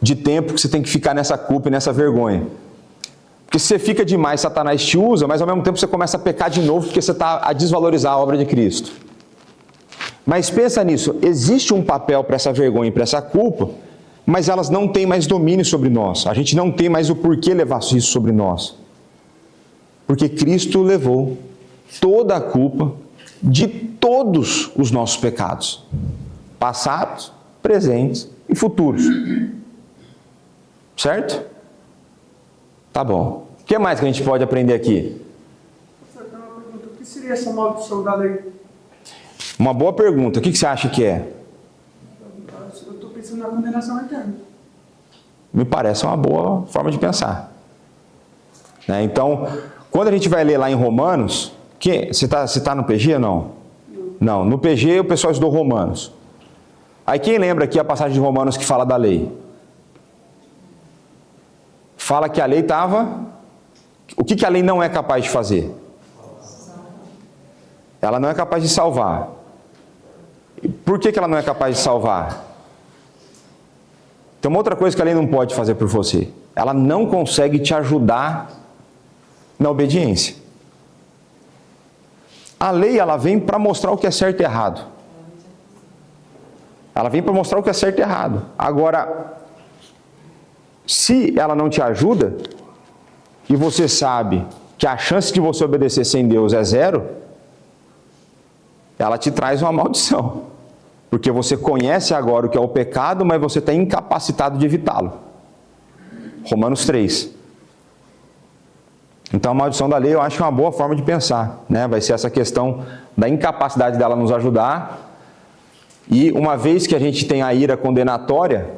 de tempo que você tem que ficar nessa culpa e nessa vergonha. Porque se você fica demais, Satanás te usa, mas ao mesmo tempo você começa a pecar de novo porque você está a desvalorizar a obra de Cristo. Mas pensa nisso, existe um papel para essa vergonha e para essa culpa, mas elas não têm mais domínio sobre nós. A gente não tem mais o porquê levar isso sobre nós. Porque Cristo levou toda a culpa de todos os nossos pecados. Passados, presentes e futuros. Certo? Tá bom. O que mais que a gente pode aprender aqui? Só tem uma pergunta. O que seria essa maldição da lei? Uma boa pergunta. O que você acha que é? Eu estou pensando na condenação eterna. Me parece uma boa forma de pensar. Né? Então, quando a gente vai ler lá em Romanos, você está no PG ou não? Não, no PG o pessoal estudou Romanos. Aí quem lembra aqui a passagem de Romanos que fala da lei? Fala que a lei estava... O que a lei não é capaz de fazer? Ela não é capaz de salvar. Por que ela não é capaz de salvar? Tem uma outra coisa que a lei não pode fazer por você. Ela não consegue te ajudar na obediência. A lei, ela vem para mostrar o que é certo e errado. Ela vem para mostrar o que é certo e errado. Agora, se ela não te ajuda, e você sabe que a chance de você obedecer sem Deus é 0, ela te traz uma maldição. Porque você conhece agora o que é o pecado, mas você está incapacitado de evitá-lo. Romanos 3. Então a maldição da lei eu acho que é uma boa forma de pensar, né? Vai ser essa questão da incapacidade dela nos ajudar, e uma vez que a gente tem a ira condenatória,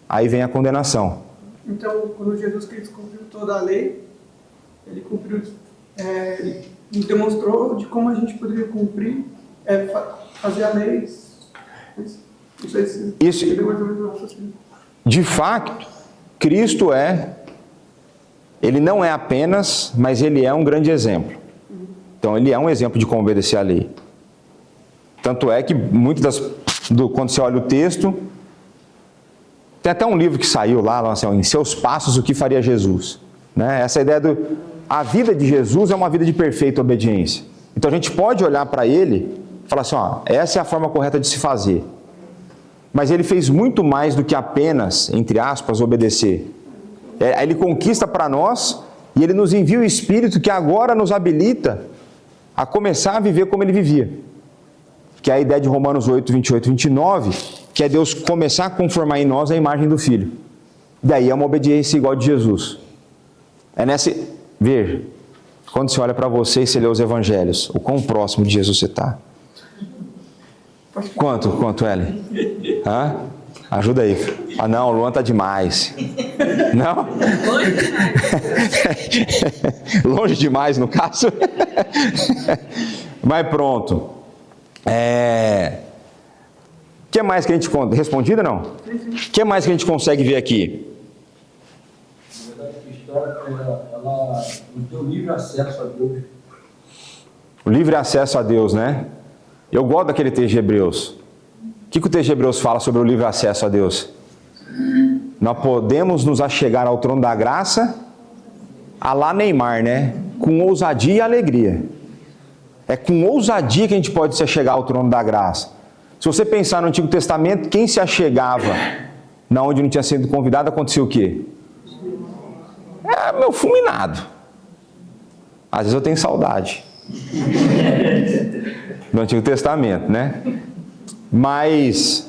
aí vem a condenação. Então, quando Jesus Cristo cumpriu toda a lei, ele cumpriu, ele demonstrou de como a gente poderia cumprir, fazer a lei. Não sei se Isso, mais ou menos assim. de fato, Cristo ele não é apenas, mas ele é um grande exemplo. Então ele é um exemplo de como obedecer a lei. Tanto é que quando você olha o texto, tem até um livro que saiu lá assim, Em Seus Passos, o que faria Jesus? Né? Essa ideia a vida de Jesus é uma vida de perfeita obediência. Então a gente pode olhar para ele e falar assim, essa é a forma correta de se fazer. Mas ele fez muito mais do que apenas, entre aspas, obedecer. Ele conquista para nós e ele nos envia o Espírito que agora nos habilita a começar a viver como ele vivia. Que é a ideia de Romanos 8, 28 e 29, que é Deus começar a conformar em nós a imagem do Filho. Daí é uma obediência igual de Jesus. Ver, quando você olha para você e você lê os evangelhos, o quão próximo de Jesus você está. Quanto, Ellen? Hã? Ajuda aí. Não, o Luan tá demais. Não? Longe demais, no caso. Mas pronto. O que mais que a gente... Respondida, não? O que mais que a gente consegue ver aqui? Na verdade, a história, ela nos deu livre acesso a Deus. O livre acesso a Deus, né? Eu gosto daquele texto de Hebreus. O que o texto de Hebreus fala sobre o livre acesso a Deus? Nós podemos nos achegar ao trono da graça, a lá Neymar, né? Com ousadia e alegria. É com ousadia que a gente pode se achegar ao trono da graça. Se você pensar no Antigo Testamento, quem se achegava na onde não tinha sido convidado, acontecia o quê? Meu fulminado. Às vezes eu tenho saudade do Antigo Testamento, né? Mas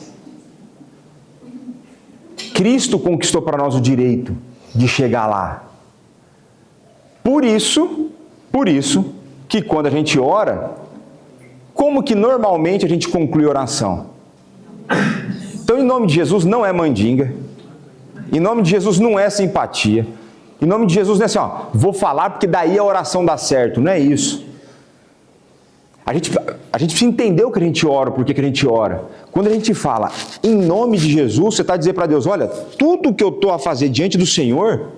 Cristo conquistou para nós o direito de chegar lá. Por isso que quando a gente ora, como que normalmente a gente conclui a oração? Então, em nome de Jesus não é mandinga, em nome de Jesus não é simpatia, em nome de Jesus não é assim, vou falar porque daí a oração dá certo, não é isso. A gente precisa entender o que a gente ora, por que a gente ora. Quando a gente fala em nome de Jesus, você está a dizer para Deus, olha, tudo que eu estou a fazer diante do Senhor,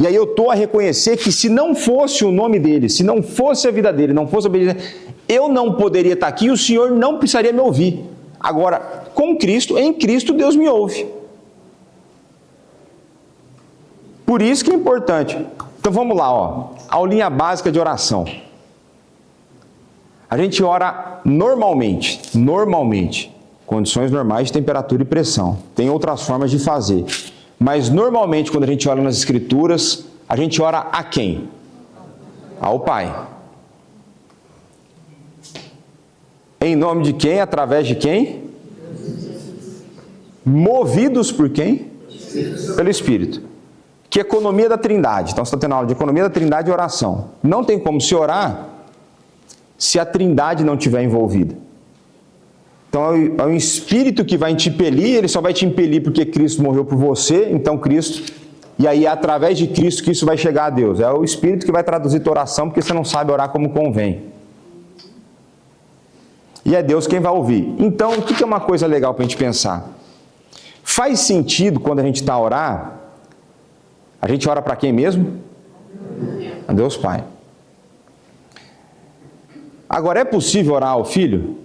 e aí eu estou a reconhecer que se não fosse o nome dele, se não fosse a vida dele, não fosse a obediência, eu não poderia estar aqui e o Senhor não precisaria me ouvir. Agora, com Cristo, em Cristo, Deus me ouve. Por isso que é importante. Então vamos lá, aulinha básica de oração. A gente ora normalmente, condições normais de temperatura e pressão. Tem outras formas de fazer. Mas normalmente, quando a gente olha nas Escrituras, a gente ora a quem? Ao Pai. Em nome de quem? Através de quem? Movidos por quem? Pelo Espírito. Que é economia da Trindade. Então você está tendo aula de economia da Trindade e oração. Não tem como se orar se a Trindade não estiver envolvida. Então é o Espírito que vai te impelir, ele só vai te impelir porque Cristo morreu por você, então Cristo, e aí é através de Cristo que isso vai chegar a Deus. É o Espírito que vai traduzir tua oração porque você não sabe orar como convém. E é Deus quem vai ouvir. Então, o que é uma coisa legal para a gente pensar? Faz sentido quando a gente está a orar, a gente ora para quem mesmo? A Deus Pai. Agora, é possível orar ao Filho?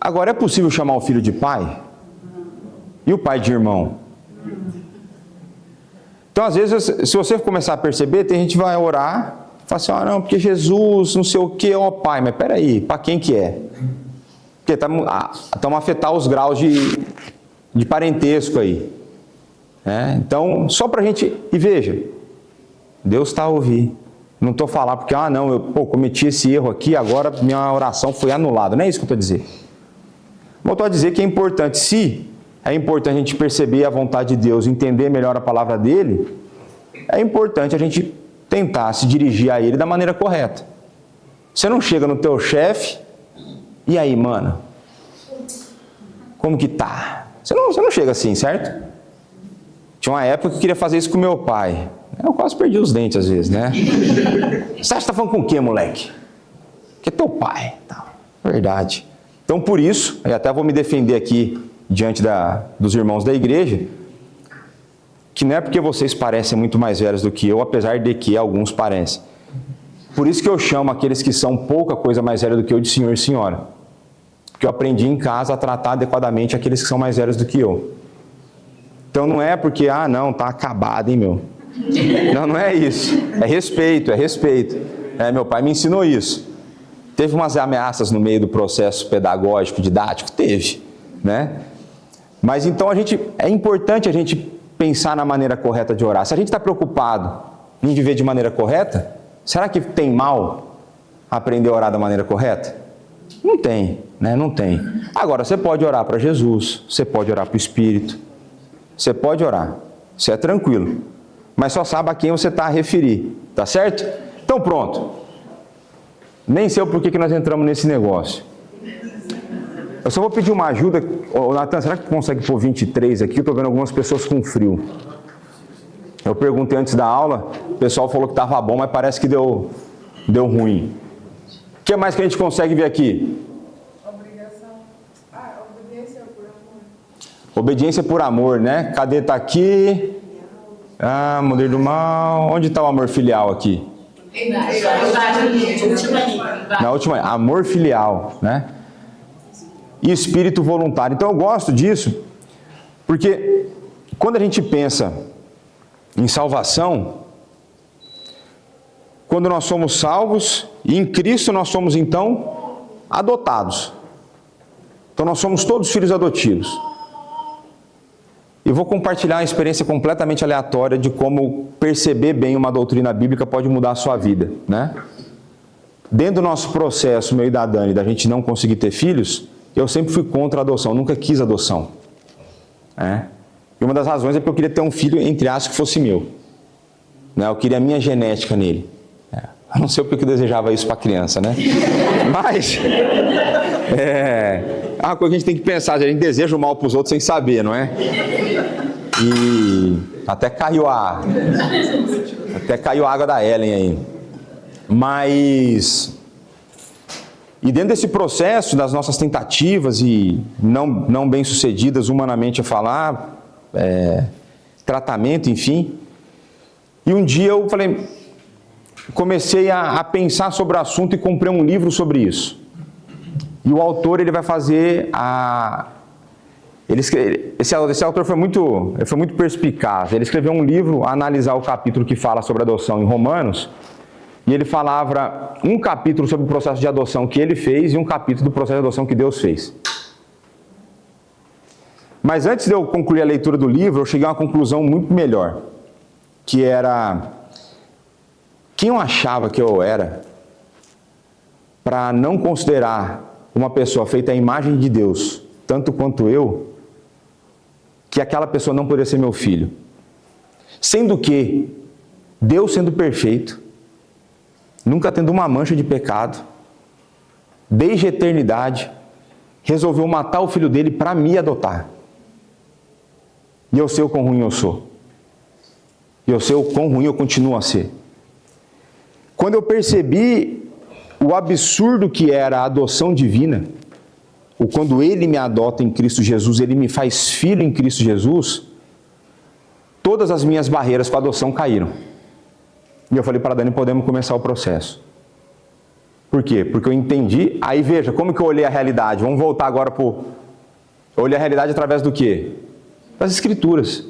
Agora, é possível chamar o Filho de Pai? E o Pai de irmão? Então, às vezes, se você começar a perceber, tem gente que vai orar, fala assim, não, porque Jesus, não sei o que, Pai, mas peraí, para quem que é? Porque estamos a afetar os graus de parentesco aí. Então, só para a gente, e veja, Deus está a ouvir. Não estou falando porque, não, eu cometi esse erro aqui, agora minha oração foi anulada. Não é isso que eu estou a dizer. Eu estou a dizer que é importante, se é importante a gente perceber a vontade de Deus, entender melhor a palavra dele, é importante a gente tentar se dirigir a ele da maneira correta. Você não chega no teu chefe, e aí, mano? Como que tá? Você não chega assim, certo? Tinha uma época que eu queria fazer isso com meu pai. Eu quase perdi os dentes às vezes, né? Você acha que tá falando com o quê, moleque? Que é teu pai. Tá. Verdade. Então, por isso, eu até vou me defender aqui diante dos irmãos da igreja, que não é porque vocês parecem muito mais velhos do que eu, apesar de que alguns parecem. Por isso que eu chamo aqueles que são pouca coisa mais velhos do que eu de senhor e senhora. Porque eu aprendi em casa a tratar adequadamente aqueles que são mais velhos do que eu. Então não é porque, não, tá acabado, hein, meu. Não é isso. É respeito, é respeito. Meu pai me ensinou isso. Teve umas ameaças no meio do processo pedagógico, didático? Teve, né? Mas então é importante a gente pensar na maneira correta de orar. Se a gente está preocupado em viver de maneira correta, será que tem mal aprender a orar da maneira correta? Não tem, né? Não tem. Agora, você pode orar para Jesus, você pode orar para o Espírito, você pode orar, você é tranquilo, mas só sabe a quem você está a referir, tá certo? Então pronto. Nem sei por que nós entramos nesse negócio. Eu só vou pedir uma ajuda. Ô, Natan, será que tu consegue pôr 23 aqui? Eu estou vendo algumas pessoas com frio. Eu perguntei antes da aula, o pessoal falou que estava bom, mas parece que deu ruim. O que mais que a gente consegue ver aqui? Obediência por amor. Obediência por amor, né? Cadê? Tá aqui. Poder do mal. Onde está o amor filial aqui? Na última, amor filial, né? E espírito voluntário. Então eu gosto disso, porque quando a gente pensa em salvação, quando nós somos salvos, e em Cristo nós somos então adotados. Então nós somos todos filhos adotivos. E vou compartilhar uma experiência completamente aleatória de como perceber bem uma doutrina bíblica pode mudar a sua vida, né? Dentro do nosso processo, meu e da Dani, da gente não conseguir ter filhos, eu sempre fui contra a adoção, nunca quis adoção. E uma das razões é porque eu queria ter um filho, entre aspas, que fosse meu. Eu queria a minha genética nele. Eu não sei porque eu desejava isso para criança, né? Mas é uma coisa que a gente tem que pensar, a gente deseja o mal para os outros sem saber, não é? E até caiu a água da Ellen aí. Mas... E dentro desse processo, das nossas tentativas e não bem-sucedidas humanamente a falar, tratamento, enfim. E um dia eu comecei a pensar sobre o assunto e comprei um livro sobre isso. E o autor, ele vai fazer esse autor foi muito perspicaz. Ele escreveu um livro a analisar o capítulo que fala sobre adoção em Romanos. E ele falava um capítulo sobre o processo de adoção que ele fez e um capítulo do processo de adoção que Deus fez. Mas antes de eu concluir a leitura do livro, eu cheguei a uma conclusão muito melhor, que era quem eu achava que eu era para não considerar uma pessoa feita à imagem de Deus, tanto quanto eu, que aquela pessoa não poderia ser meu filho. Sendo que Deus, sendo perfeito, nunca tendo uma mancha de pecado, desde a eternidade, resolveu matar o filho dele para me adotar. E eu sei o quão ruim eu sou. E eu sei o quão ruim eu continuo a ser. Quando eu percebi o absurdo que era a adoção divina, ou quando Ele me adota em Cristo Jesus, Ele me faz filho em Cristo Jesus, todas as minhas barreiras com a adoção caíram. E eu falei para a Dani, podemos começar o processo. Por quê? Porque eu entendi. Aí veja, como que eu olhei a realidade? Vamos voltar agora para o... Eu olhei a realidade através do quê? Das Escrituras.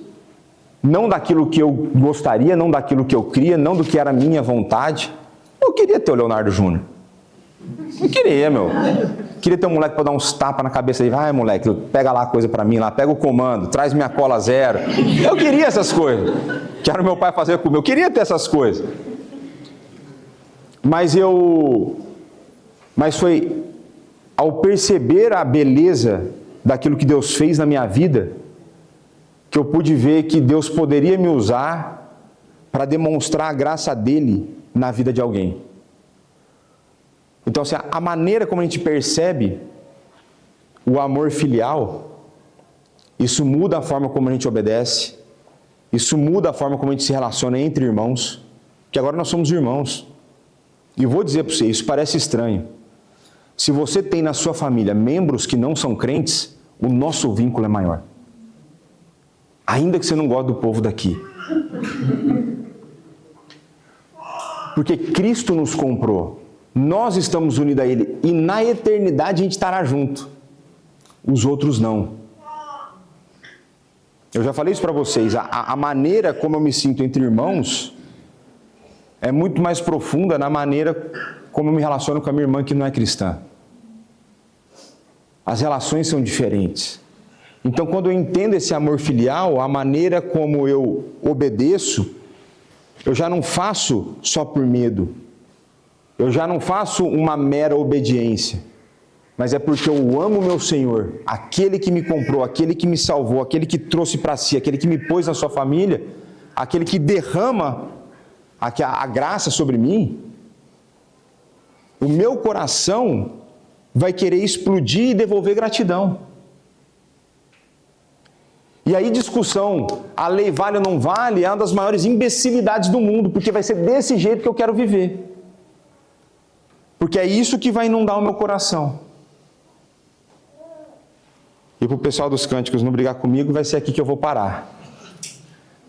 Não daquilo que eu gostaria, não daquilo que eu cria, não do que era a minha vontade. Eu queria ter o Leonardo Júnior. Eu queria, meu. Queria ter um moleque para dar uns tapas na cabeça dele. Vai, moleque, pega lá a coisa para mim, lá, pega o comando, traz minha cola zero. Eu queria essas coisas. Que era o meu pai fazer comigo. Eu queria ter essas coisas. Mas foi ao perceber a beleza daquilo que Deus fez na minha vida, que eu pude ver que Deus poderia me usar para demonstrar a graça dele na vida de alguém. Então, assim, a maneira como a gente percebe o amor filial, isso muda a forma como a gente obedece, isso muda a forma como a gente se relaciona entre irmãos, que agora nós somos irmãos. E vou dizer para você, isso parece estranho. Se você tem na sua família membros que não são crentes, o nosso vínculo é maior. Ainda que você não goste do povo daqui. Porque Cristo nos comprou. Nós estamos unidos a Ele. E na eternidade a gente estará junto. Os outros não. Eu já falei isso para vocês. A maneira como eu me sinto entre irmãos é muito mais profunda na maneira como eu me relaciono com a minha irmã que não é cristã. As relações são diferentes. Então, quando eu entendo esse amor filial, a maneira como eu obedeço, eu já não faço só por medo. Eu já não faço uma mera obediência. Mas é porque eu amo o meu Senhor, aquele que me comprou, aquele que me salvou, aquele que trouxe para si, aquele que me pôs na sua família, aquele que derrama a graça sobre mim. O meu coração vai querer explodir e devolver gratidão. E aí discussão, a lei vale ou não vale, é uma das maiores imbecilidades do mundo, porque vai ser desse jeito que eu quero viver. Porque é isso que vai inundar o meu coração. E para o pessoal dos cânticos não brigar comigo, vai ser aqui que eu vou parar.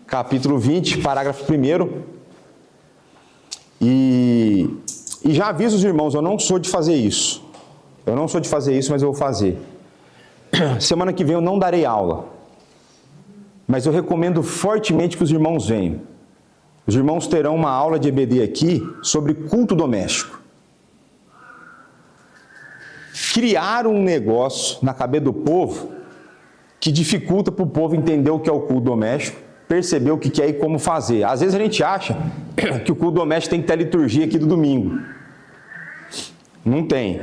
Capítulo 20, parágrafo 1º. E já aviso os irmãos, eu não sou de fazer isso. Eu não sou de fazer isso, mas eu vou fazer. Semana que vem eu não darei aula. Mas eu recomendo fortemente que os irmãos venham. Os irmãos terão uma aula de EBD aqui sobre culto doméstico. Criar um negócio na cabeça do povo que dificulta para o povo entender o que é o culto doméstico, perceber o que é e como fazer. Às vezes a gente acha que o culto doméstico tem que ter a liturgia aqui do domingo. Não tem.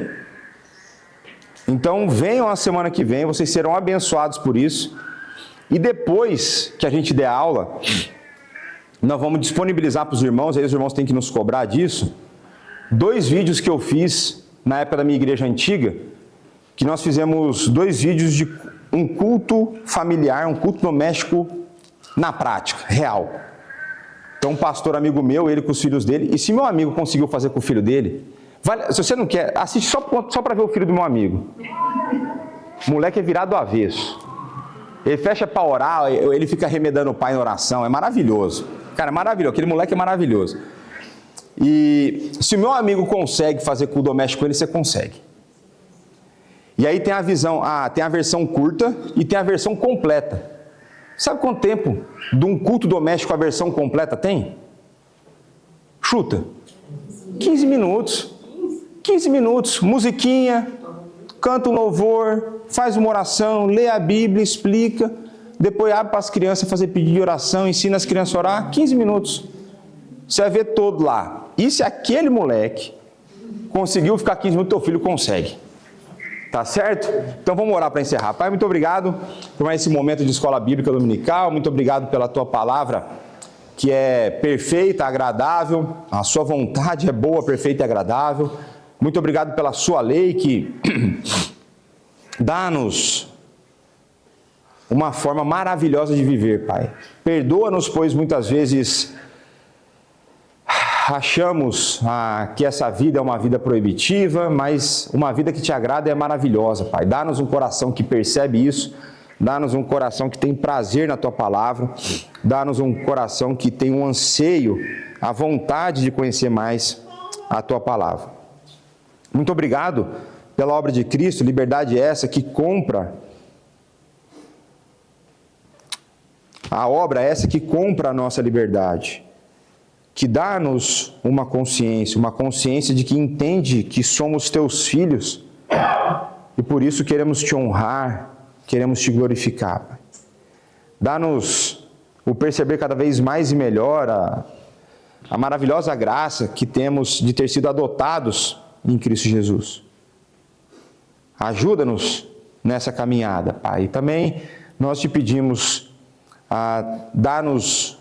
Então venham a semana que vem, vocês serão abençoados por isso. E depois que a gente der aula, nós vamos disponibilizar para os irmãos, aí os irmãos têm que nos cobrar disso, 2 vídeos que eu fiz na época da minha igreja antiga, que nós fizemos 2 vídeos de um culto familiar, um culto doméstico na prática, real. Então um pastor amigo meu, ele com os filhos dele, e se meu amigo conseguiu fazer com o filho dele, vale, se você não quer, assiste só para ver o filho do meu amigo. O moleque é virado do avesso. Ele fecha para orar, ele fica remedando o pai na oração, é maravilhoso. Cara, é maravilhoso, aquele moleque é maravilhoso. E se o meu amigo consegue fazer culto doméstico com ele, você consegue. E aí tem a visão, tem a versão curta e tem a versão completa. Sabe quanto tempo de um culto doméstico a versão completa tem? Chuta. 15 minutos. 15 minutos, musiquinha, canta um louvor, faz uma oração, lê a Bíblia, explica, depois abre para as crianças fazer pedido de oração, ensina as crianças a orar, 15 minutos. Você vai ver todo lá. E se aquele moleque conseguiu ficar 15 minutos, teu filho consegue. Tá certo? Então vamos orar para encerrar. Pai, muito obrigado por mais esse momento de escola bíblica dominical, muito obrigado pela tua palavra, que é perfeita, agradável, a sua vontade é boa, perfeita e agradável. Muito obrigado pela sua lei que dá-nos uma forma maravilhosa de viver, Pai. Perdoa-nos, pois muitas vezes achamos que essa vida é uma vida proibitiva, mas uma vida que te agrada é maravilhosa, Pai. Dá-nos um coração que percebe isso, dá-nos um coração que tem prazer na Tua palavra, dá-nos um coração que tem um anseio, a vontade de conhecer mais a Tua palavra. Muito obrigado pela obra de Cristo, liberdade essa que compra, a obra essa que compra a nossa liberdade, que dá-nos uma consciência de que entende que somos teus filhos e por isso queremos te honrar, queremos te glorificar, Pai. Dá-nos o perceber cada vez mais e melhor a maravilhosa graça que temos de ter sido adotados em Cristo Jesus. Ajuda-nos nessa caminhada, Pai. E também nós te pedimos dar-nos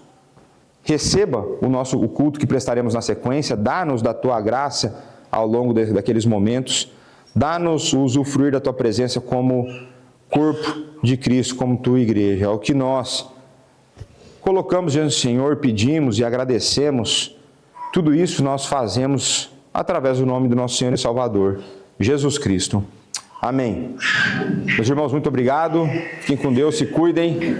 receba o culto que prestaremos na sequência, dá-nos da tua graça ao longo daqueles momentos, dá-nos o usufruir da tua presença como corpo de Cristo, como tua igreja. É o que nós colocamos diante do Senhor, pedimos e agradecemos. Tudo isso nós fazemos através do nome do nosso Senhor e Salvador, Jesus Cristo. Amém. Meus irmãos, muito obrigado. Fiquem com Deus, se cuidem.